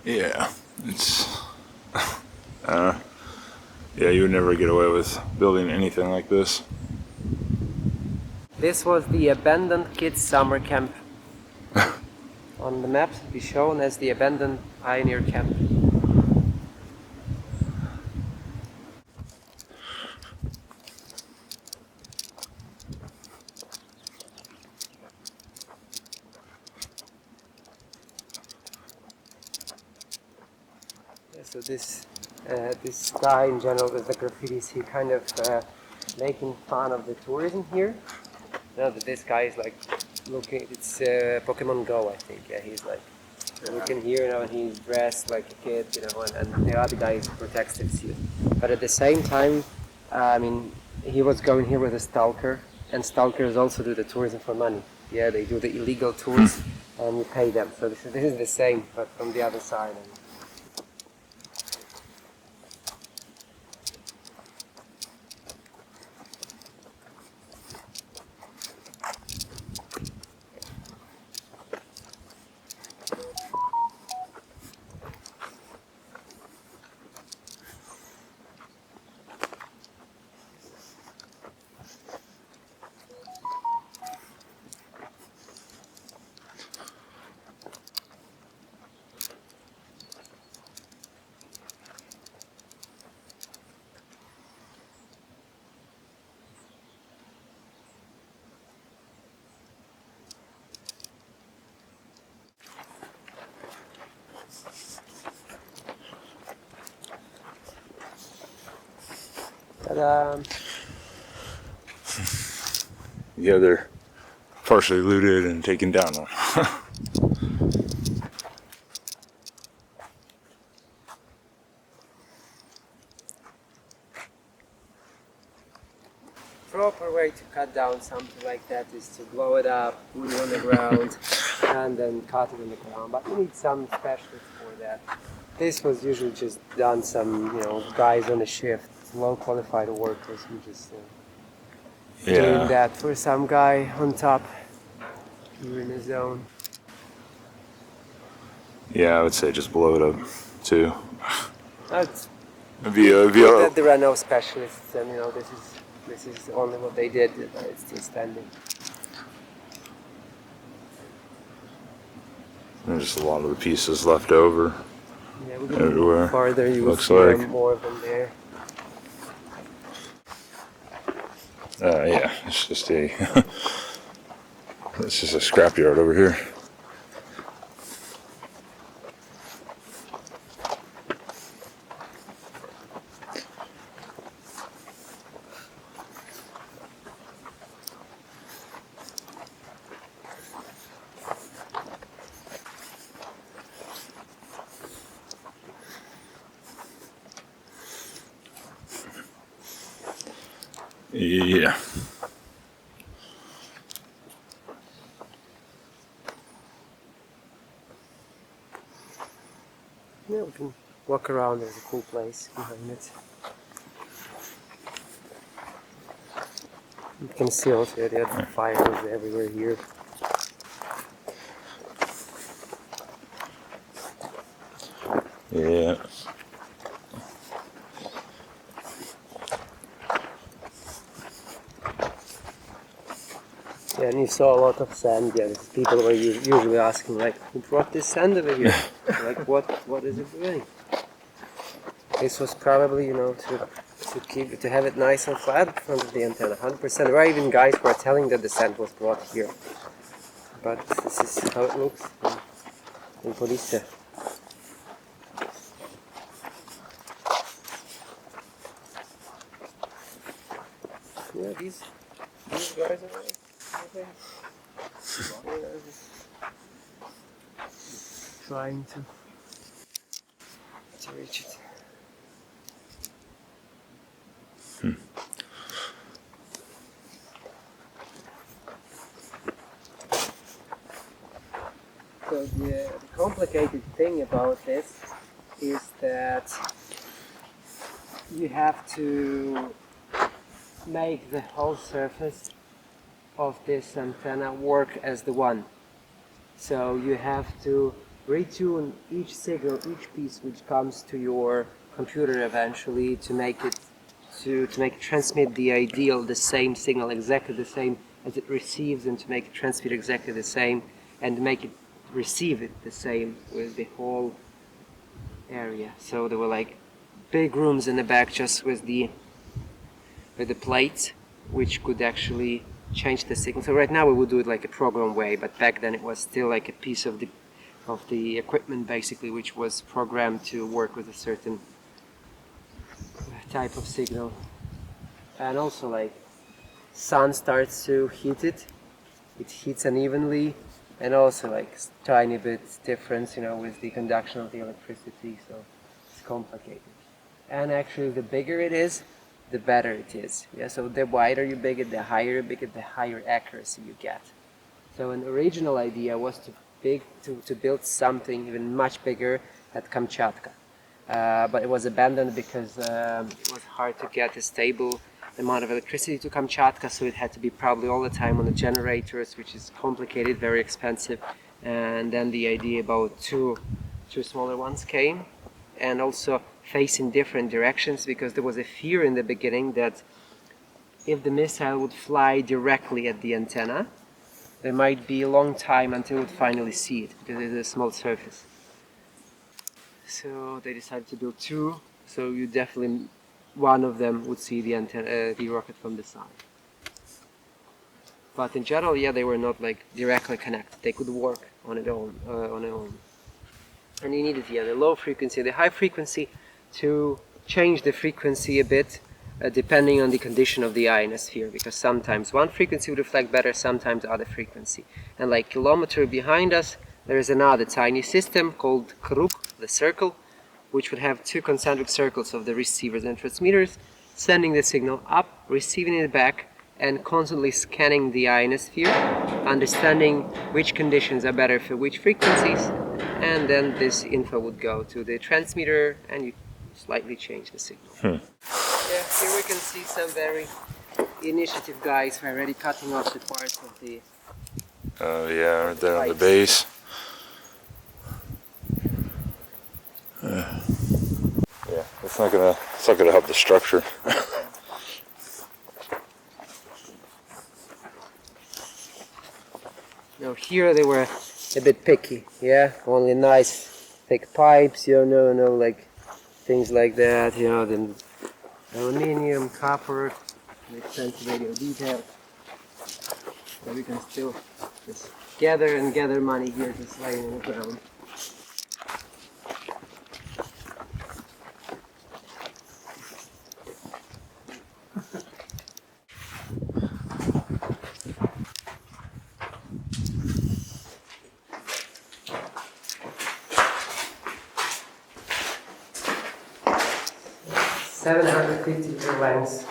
Yeah, it's. Yeah, you would never get away with building anything like this. This was the abandoned kids summer camp. On the map, it is shown as the abandoned pioneer camp. Yeah, so this guy in general with the graffitis, he kind of making fun of the tourism here. You know, that this guy is like looking, it's Pokemon Go, I think. Yeah, he's like looking here, you know, and he's dressed like a kid, you know, and the other guy is a protective suit. But at the same time, I mean, he was going here with a stalker, and stalkers also do the tourism for money. Yeah, they do the illegal tours, and you pay them. So this is the same, but from the other side. Yeah, they're partially looted and taken down. Proper way to cut down something like that is to blow it up, put it on the ground, and then cut it on the ground. But you need some specialists for that. This was usually just done some, you know, guys on the shift, well qualified workers who just doing that for some guy on top here in the zone. Yeah, I would say just blow it up too. That's Via that there are no specialists, and you know this is only what they did. It's still standing. There's just a lot of the pieces left over. Yeah, we everywhere. Go farther, you will Looks see like. more of them there. Yeah, it's just a it's just a scrapyard over here. Yeah. Yeah, we can walk around. There's a cool place behind it. You can see also the other fires everywhere here. Yeah. Yeah, and you saw a lot of sand. Yeah, people were usually asking, like, who brought this sand over here? Like, what is it doing? This was probably, you know, to have it nice and flat in front of the antenna. 100%. There were even guys who are telling that the sand was brought here. But this is how it looks in Police. Yeah, these guys are okay. Trying to reach it. So the complicated thing about this is that you have to make the whole surface of this antenna work as the one. So you have to retune each signal, each piece which comes to your computer eventually to make it transmit the same signal, exactly the same as it receives, and to make it transmit exactly the same, and make it receive it the same with the whole area. So there were like big rooms in the back just with the plates which could actually change the signal. So right now we would do it like a program way, but back then it was still like a piece of the equipment basically, which was programmed to work with a certain type of signal. And also like sun starts to heat it heats unevenly, and also like tiny bit difference, with the conduction of the electricity, so it's complicated. And actually the bigger it is, the better it is. Yeah, so the wider you make it, the higher you make it, the higher accuracy you get. So an original idea was to build something even much bigger at Kamchatka. But it was abandoned because it was hard to get a stable amount of electricity to Kamchatka, so it had to be probably all the time on the generators, which is complicated, very expensive. And then the idea about two smaller ones came, and also face in different directions, because there was a fear in the beginning that if the missile would fly directly at the antenna, there might be a long time until it would finally see it, because it's a small surface. So they decided to build two, so you definitely, one of them would see the antenna, the rocket from the side. But in general, yeah, they were not like directly connected. They could work on their own. And you needed, the low frequency, the high frequency, to change the frequency a bit depending on the condition of the ionosphere, because sometimes one frequency would reflect better, sometimes other frequency. And like kilometer behind us, there is another tiny system called Krug, the circle, which would have two concentric circles of the receivers and transmitters, sending the signal up, receiving it back, and constantly scanning the ionosphere, understanding which conditions are better for which frequencies, and then this info would go to the transmitter, and you slightly change the signal. Yeah, here we can see some very initiative guys who are already cutting off the parts of the... Oh yeah, right there on the base. Yeah, it's not gonna help the structure. Now here they were a bit picky, yeah, only nice thick pipes, no like things like that, then aluminium, copper, extensive radio detail. So we can still just gather money here, just laying on the ground. .750 length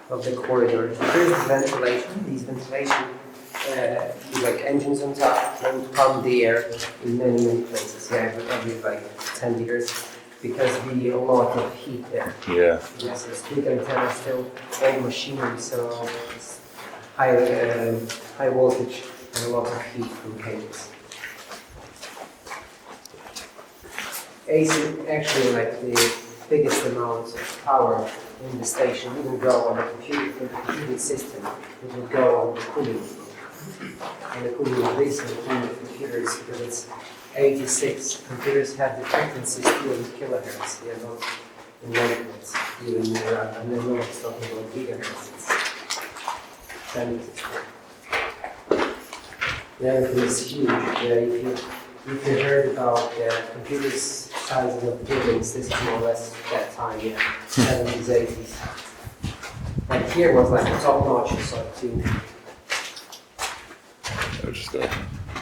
of the corridor. Here's the ventilation. These ventilation, like engines on top, and pump the air in many places. Yeah, every like 10 meters, because we a lot of heat there. Yeah. Yes, it's big antenna, still old machinery, so it's high voltage and a lot of heat from cables. AC actually like the biggest amount of power in the station wouldn't go on the computing system, it would go on the cooling. And the cooling is basically on the computers, because it's 86. Computers have the frequency still in kilohertz, not in megahertz, even and then we're talking about gigahertz. It's 10 everything is huge. If you heard about computers sizes of buildings, this is more or less that time, 70s, 80s. And here was like a top-notch sort of thing. Just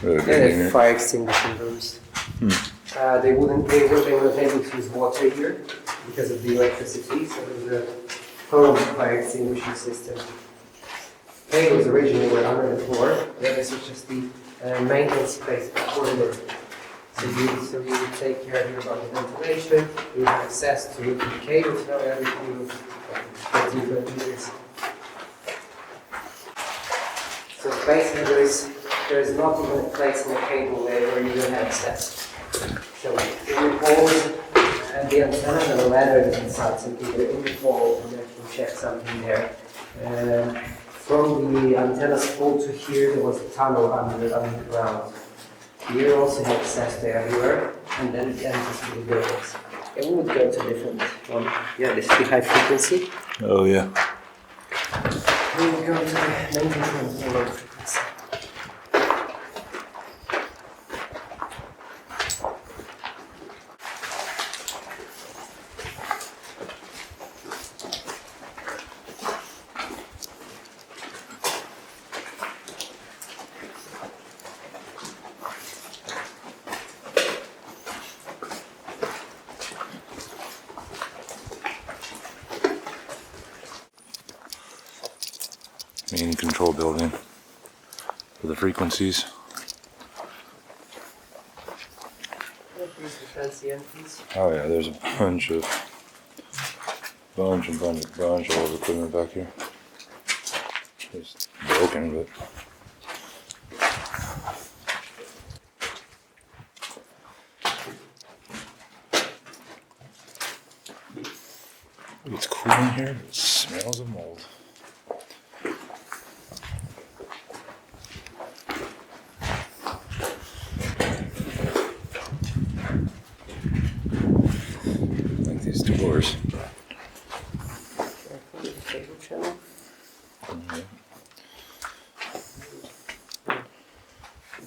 And fire extinguishing rooms. They weren't able to use water here because of the electricity, so there was a home fire extinguishing system. Cables originally were under the floor. Yeah, this was just the maintenance space before the so you would take care here about the ventilation, you would have access to the cables, now everything was 15 meters. So basically there is not even a place in the cable where you don't have access. So in the poles and the antenna and the ladder is inside, so either in the pole and you can check something there. From the antenna's pole to here there was a tunnel underground. Here also have access to everywhere, and then it enters to the buildings. And we would go to different one. Yeah, this is the high frequency. Oh yeah. We would go to the main control for low frequency. Main control building for the frequencies. Here's the fancy entrance. Oh yeah, there's a bunch of all the equipment back here. It's broken, but it's cool in here, but it smells of mold. Like these doors. Careful with the cable channel. Okay.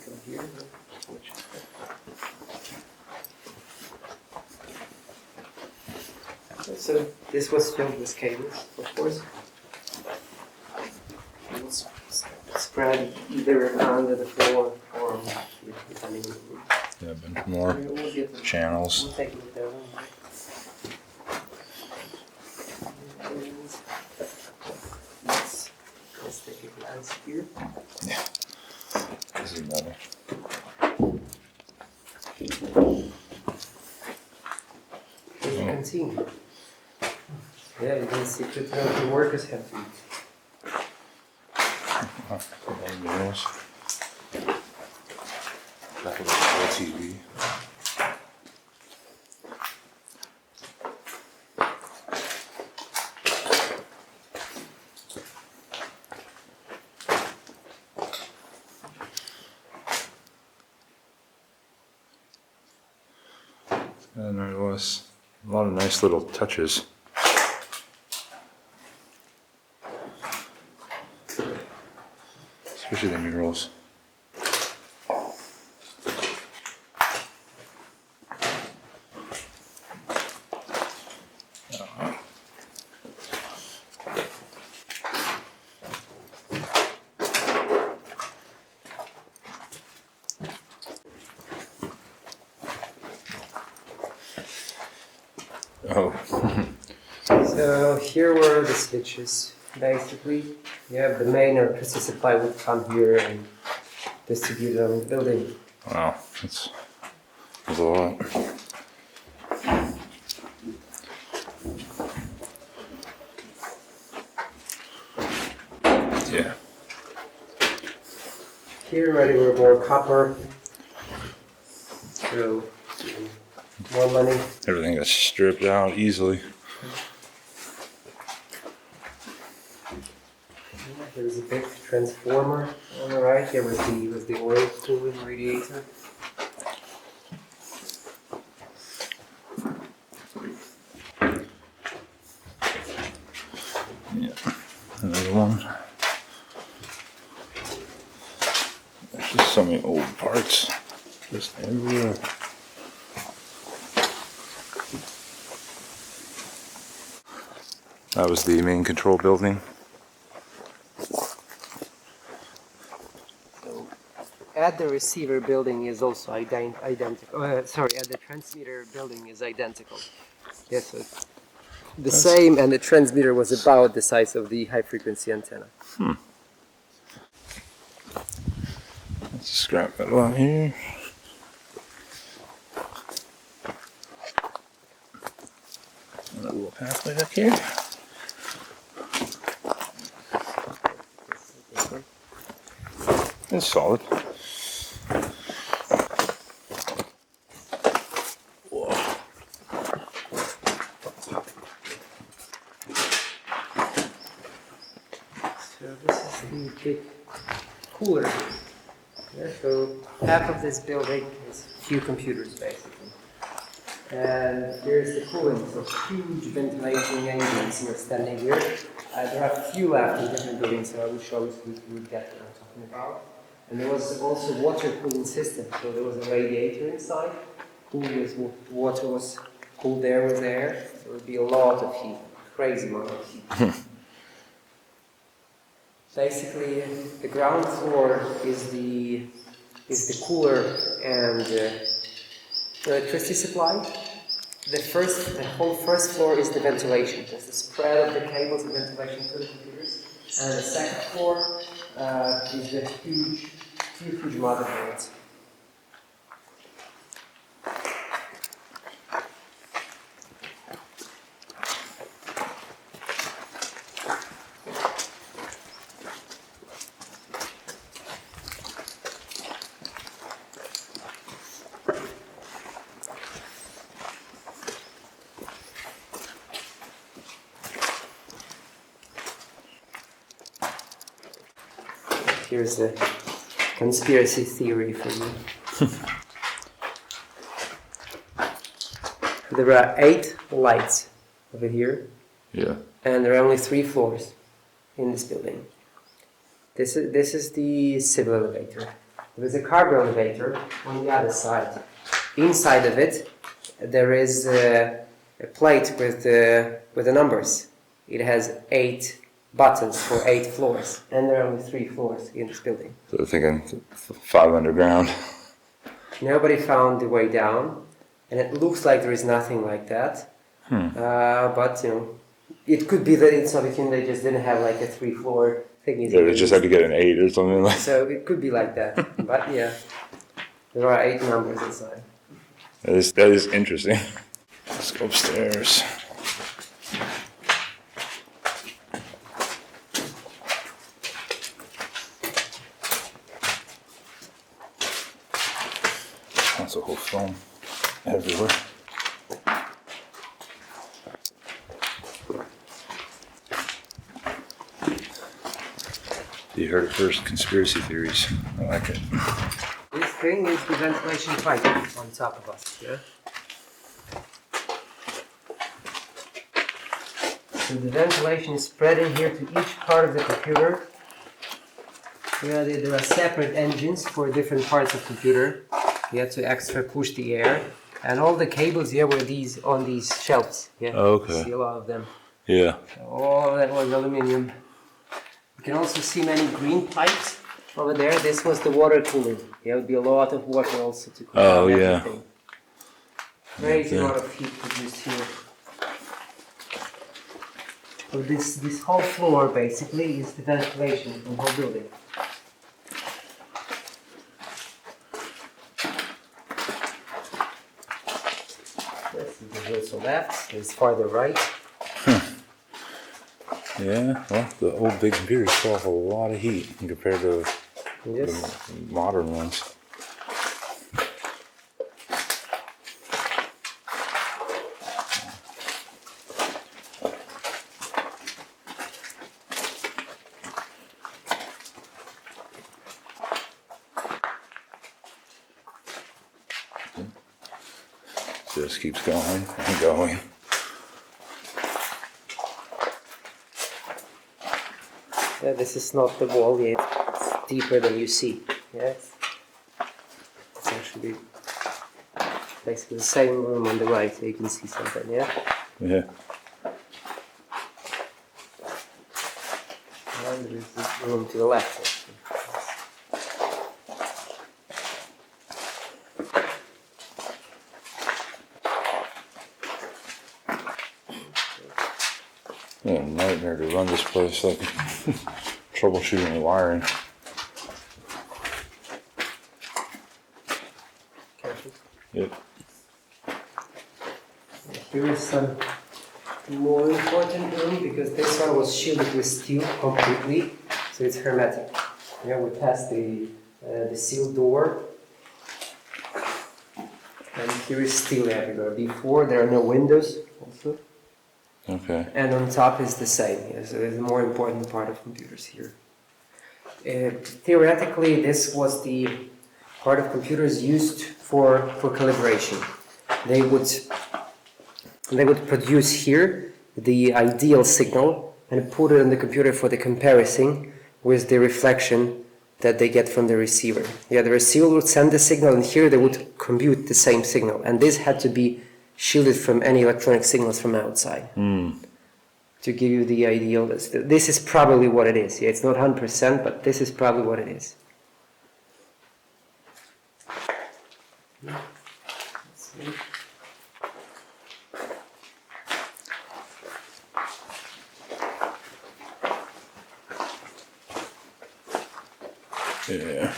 Go here. Which is so this was filled with cables, of course. It was spread either under the floor or depending on Yeah, a bunch more we'll get them. channels. We'll take a look there. Let's take a glance here. Yeah. This is better. As you can see. Yeah, you can see that the workers have to eat. Mirrors. Back of the TV. And there was a lot of nice little touches. Especially the murals. Oh. So here were the switches. Basically, you have the main electricity supply would come here and distribute it on the building. Wow, that's a lot. Yeah. Here already were more copper. So more money. Everything got stripped out easily. There was a big transformer on the right. Here was the oil cooling radiator. Yeah. Another one. There's just so many old parts. Just everywhere. That was the main control building. at the receiver building is also identical. At the transmitter building is identical. Yes, so it's the same, and the transmitter was about the size of the high frequency antenna. Let's scrap that one here. And a little pathway up here. It's solid. Whoa. So this is the big cooler. Yeah, so half of this building is a few computers basically. And here's the coolant, so huge ventilating engines standing here. There are a few left in different buildings, so I will show you so you would get what I'm talking about. And there was also water cooling system, so there was a radiator inside. Water was cooled air with air, so there would be a lot of heat, crazy amount of heat. Basically, the ground floor is the cooler and electricity supply. The whole first floor is the ventilation, just the spread of the cables and ventilation to the computers. And the second floor is the huge motherboards. Here's the conspiracy theory for you. There are 8 lights over here. Yeah. And there are only 3 floors in this building. This is the civil elevator. There's a cargo elevator on the other side. Inside of it, there is a plate with the numbers. It has 8 buttons for 8 floors, and there are only 3 floors in this building. So they're thinking 5 underground. Nobody found the way down, and it looks like there is nothing like that. But it could be that in Soviet Union they just didn't have like a 3-floor thing. Yeah, they just had to get an 8 or something like that. So it could be like that. But yeah, there are 8 numbers inside. That is interesting. Let's go upstairs. That's a whole foam everywhere. You heard it first, conspiracy theories. I like it. This thing is the ventilation pipe on top of us, yeah? So the ventilation is spreading here to each part of the computer. Yeah, there are separate engines for different parts of the computer. You have to extra push the air. And all the cables here were on these shelves. Yeah, Okay. see a lot of them. Yeah. All of that was aluminum. You can also see many green pipes over there. This was the water cooling. There would be a lot of water also to cool Oh, down yeah. everything. Crazy amount of heat produced here. So this whole floor basically is the ventilation of the whole building. There's also left, there's farther right. Yeah, well, the old big computers throw off a lot of heat compared to Yes. the modern ones. Just keeps going and going. Yeah, this is not the wall yet. It's deeper than you see. Yes. It's actually basically the same room on the right, so you can see something. Yeah. Yeah. And there is the room to the left. here to run this place, like troubleshooting the wiring. Yep. Here is some more important room because this one was shielded with steel completely, so it's hermetic. Here we passed the sealed door, and here is steel everywhere. Before there are no windows also. Okay. And on top is the same. Yeah, so it's a more important part of computers here. Theoretically, this was the part of computers used for calibration. They would produce here the ideal signal and put it on the computer for the comparison with the reflection that they get from the receiver. Yeah, the receiver would send the signal, and here they would compute the same signal. And this had to be shielded from any electronic signals from outside to give you the ideal. This is probably what it is. Yeah, it's not 100%, but this is probably what it is. Let's see. Yeah.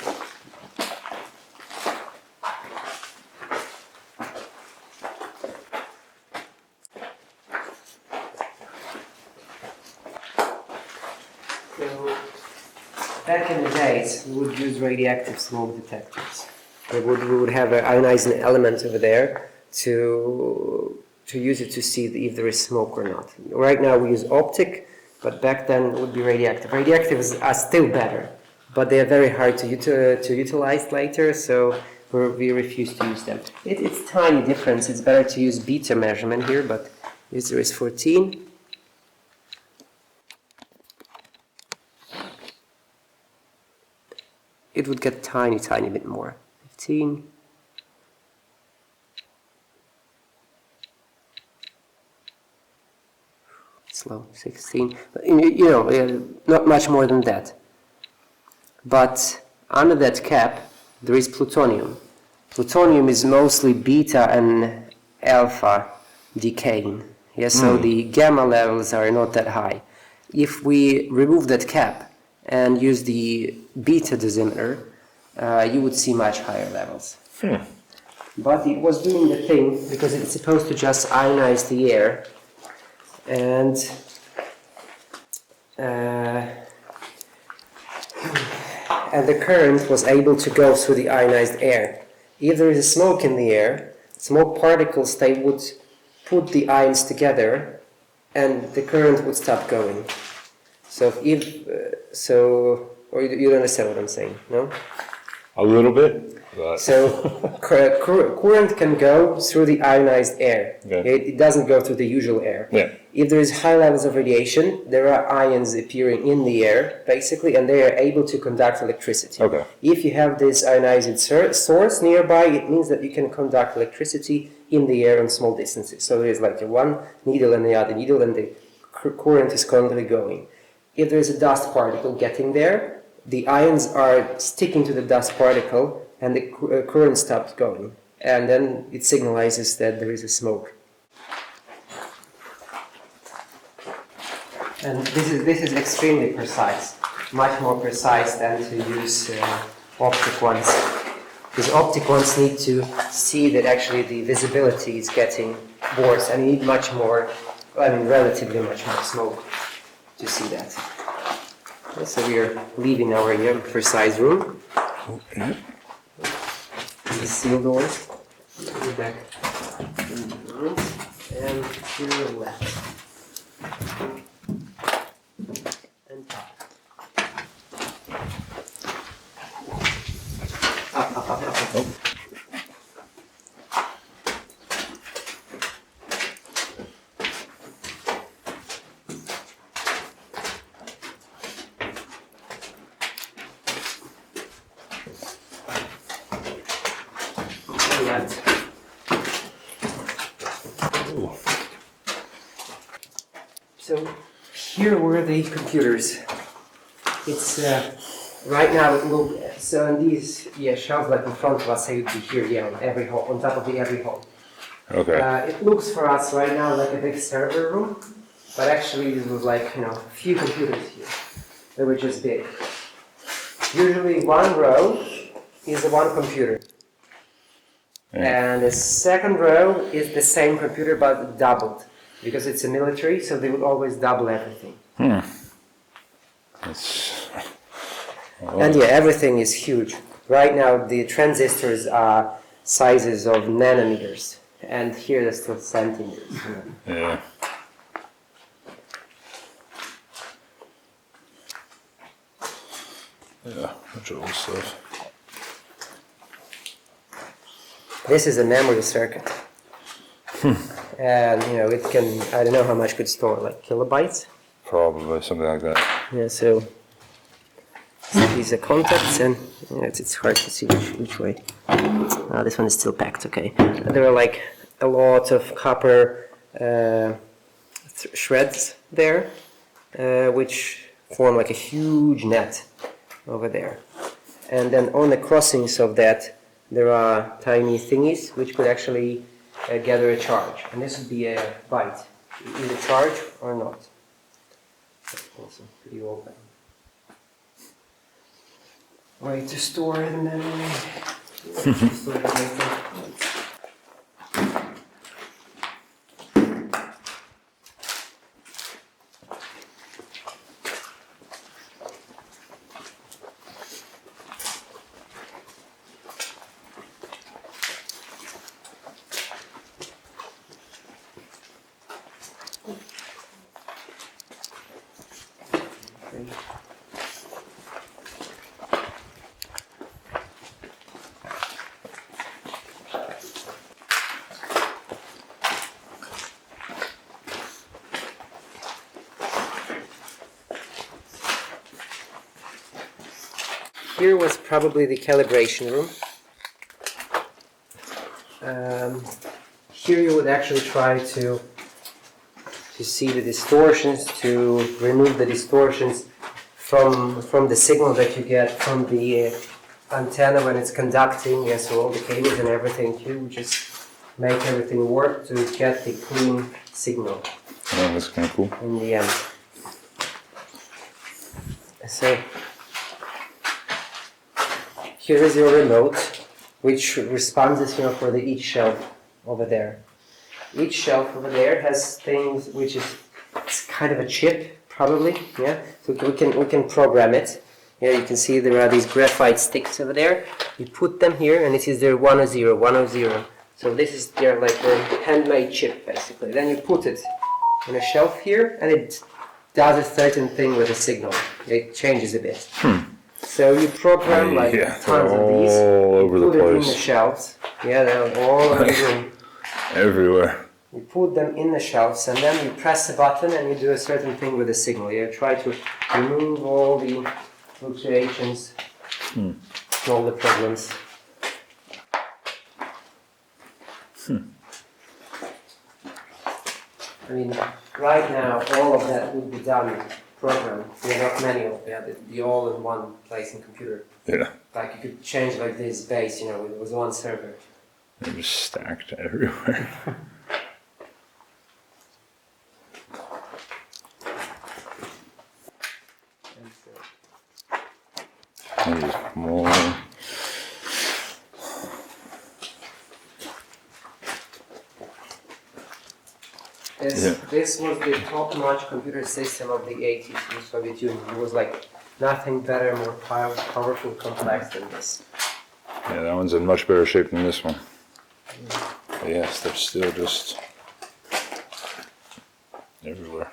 So, back in the days, we would use radioactive smoke detectors. We would have an ionizing element over there to use it to see if there is smoke or not. Right now we use optic, but back then it would be radioactive. Radioactives are still better, but they are very hard to utilize later, so we refuse to use them. It's tiny difference. It's better to use beta measurement here, but there is 14. It would get tiny bit more. 15. Slow. 16. You know, not much more than that. But under that cap, there is plutonium. Plutonium is mostly beta and alpha decaying. Yeah, so the gamma levels are not that high. If we remove that cap and use the beta dosimeter, you would see much higher levels. But it was doing the thing because it's supposed to just ionize the air, and the current was able to go through the ionized air. If there is a smoke in the air, smoke particles, they would put the ions together and the current would stop going. So or you don't understand what I'm saying, no? A little bit. But So current can go through the ionized air. Okay. It doesn't go through the usual air. Yeah. If there is high levels of radiation, there are ions appearing in the air, basically, and they are able to conduct electricity. Okay. If you have this ionizing source nearby, it means that you can conduct electricity in the air on small distances. So there is like one needle and the other needle, and the current is constantly going. If there is a dust particle getting there, the ions are sticking to the dust particle, and the current stops going, and then it signalizes that there is a smoke. And this is extremely precise, much more precise than to use optic ones. Because optic ones need to see that actually the visibility is getting worse, and you need much more, relatively much more smoke to see that. So we are leaving our precise room. okay. The seal doors. Go back in the room. And to the left. And top. Up. So here were the computers. It's right now. So in these shelves like in front of us, they would be here, on every hall, on top of every hall. Okay. It looks for us right now like a big server room. But actually it was like, a few computers here. They were just big. Usually one row is one computer. And the second row is the same computer but doubled. Because it's a military, so they would always double everything. And yeah, everything is huge. Right now the transistors are sizes of nanometers. And here they're still centimeters. Yeah. Yeah, bunch of old stuff. This is a memory circuit. And it can, I don't know how much could store, like kilobytes. Probably something like that. Yeah, so these are contacts, and it's hard to see which way. This one is still packed, okay. There are like a lot of copper shreds there, which form like a huge net over there. And then on the crossings of that, there are tiny thingies which could actually gather a charge. And this would be a byte, either charge or not. That's also pretty open. Way to store the memory. Store it later. Here was probably the calibration room. Here you would actually try to see the distortions, to remove the distortions from the signal that you get from the antenna when it's conducting, yes, so all the cables and everything too, just make everything work to get the clean signal. Yeah, that's kind of cool. In the end. So here is your remote, which responds for each shelf over there. Each shelf over there has things which it's kind of a chip, probably. Yeah. So we can program it. Yeah, you can see there are these graphite sticks over there. You put them here, and it is their 100, 100. So this is their handmade chip, basically. Then you put it on a shelf here, and it does a certain thing with the signal. It changes a bit. So you program tons of these. All over the place. Put it in the place. shelves. Yeah, they're all over the room. Everywhere. You put them in the shelves, and then you press a button, and you do a certain thing with the signal. You try to remove all the fluctuations, all the problems. I mean, right now, all of that would be done programmed. We are not manual. We have it be all in one place in computer. Yeah. Like you could change like this base, it was one server. They're just stacked everywhere. There's more. This was the top-notch computer system of the 80s in Soviet Union. It was like nothing better, more powerful, complex than this. Yeah, that one's in much better shape than this one. But yes, they're still just everywhere.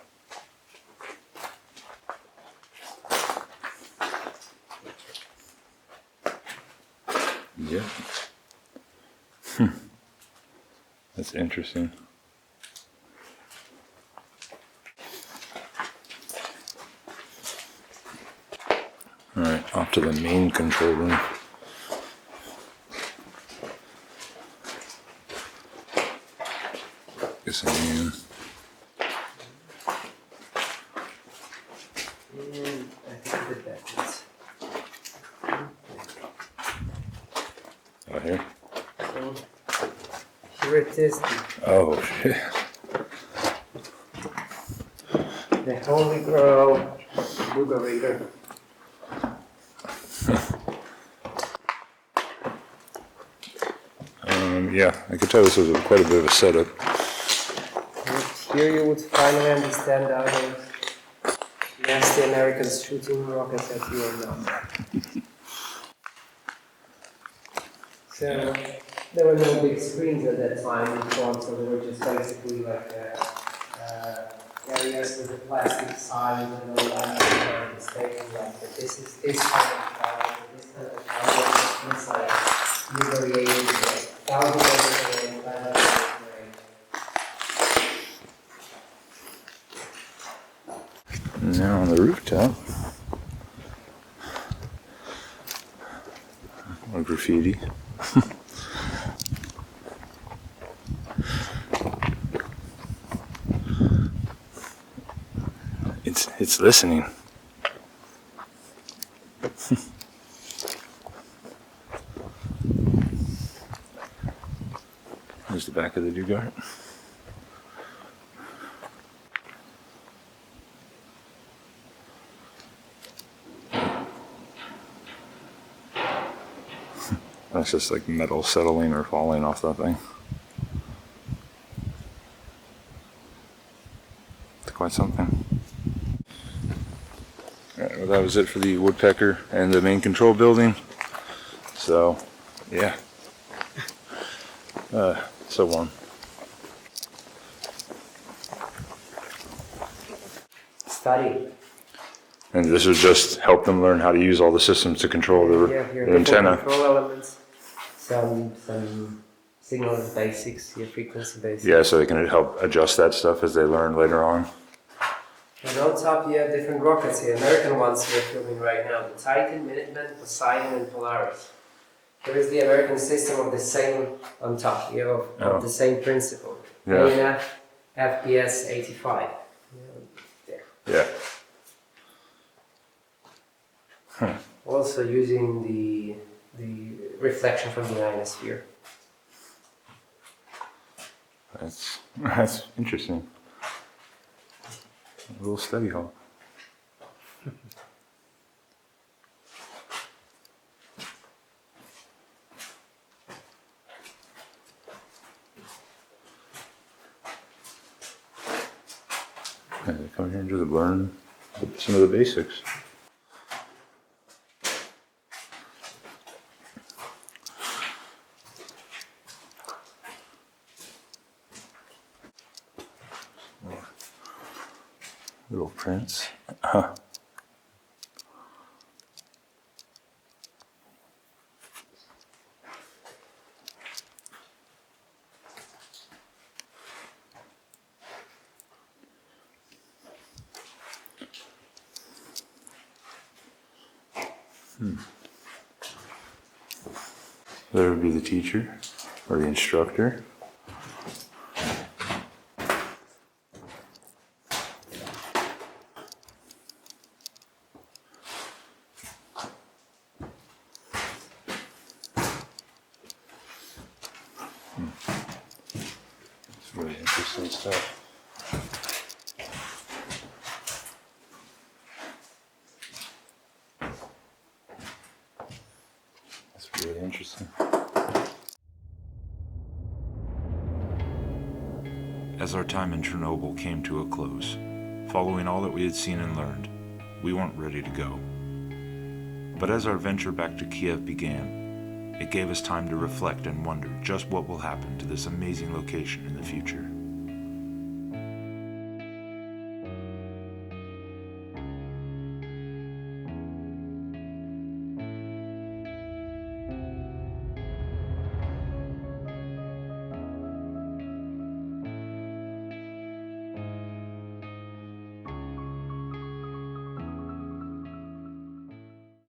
Yeah. That's interesting. Alright, off to the main control room. Guess I mean. I think I did backwards. Oh, here? Here it is. Oh, shit. The Holy Grail Bugarator. Yeah, I could tell this was quite a bit of a setup. Here you would finally understand how the nasty Americans shooting rockets at you or not. So there were no big screens at that time in front, so they were just basically like areas with the plastic signs and all that stating like that this is this kind of power, this kind of power, inside liberated like thousands of range, 500 range. Now on the rooftop, more graffiti. It's listening. There's the back of the Dugard. That's just like metal settling or falling off that thing. It's quite something. Alright, well that was it for the woodpecker and the main control building. So, yeah. So warm. Study. And this would just help them learn how to use all the systems to control Yeah, their here antenna. control elements, some signal basics, your frequency basics. Yeah, so they can help adjust that stuff as they learn later on. And on top you have different rockets here, American ones we're filming right now, the Titan, Minuteman, Poseidon and Polaris. There is the American system of the same on top, you have of the same principle. Yeah. ANF, FPS 85. There. Yeah. Also using the reflection from the ionosphere. That's interesting. A little study hall. Okay, they come here and just learn some of the basics. Little prints. There would be the teacher or the instructor. It's really interesting stuff. That's really interesting. As our time in Chernobyl came to a close, following all that we had seen and learned, we weren't ready to go. But as our venture back to Kiev began, it gave us time to reflect and wonder just what will happen to this amazing location in the future.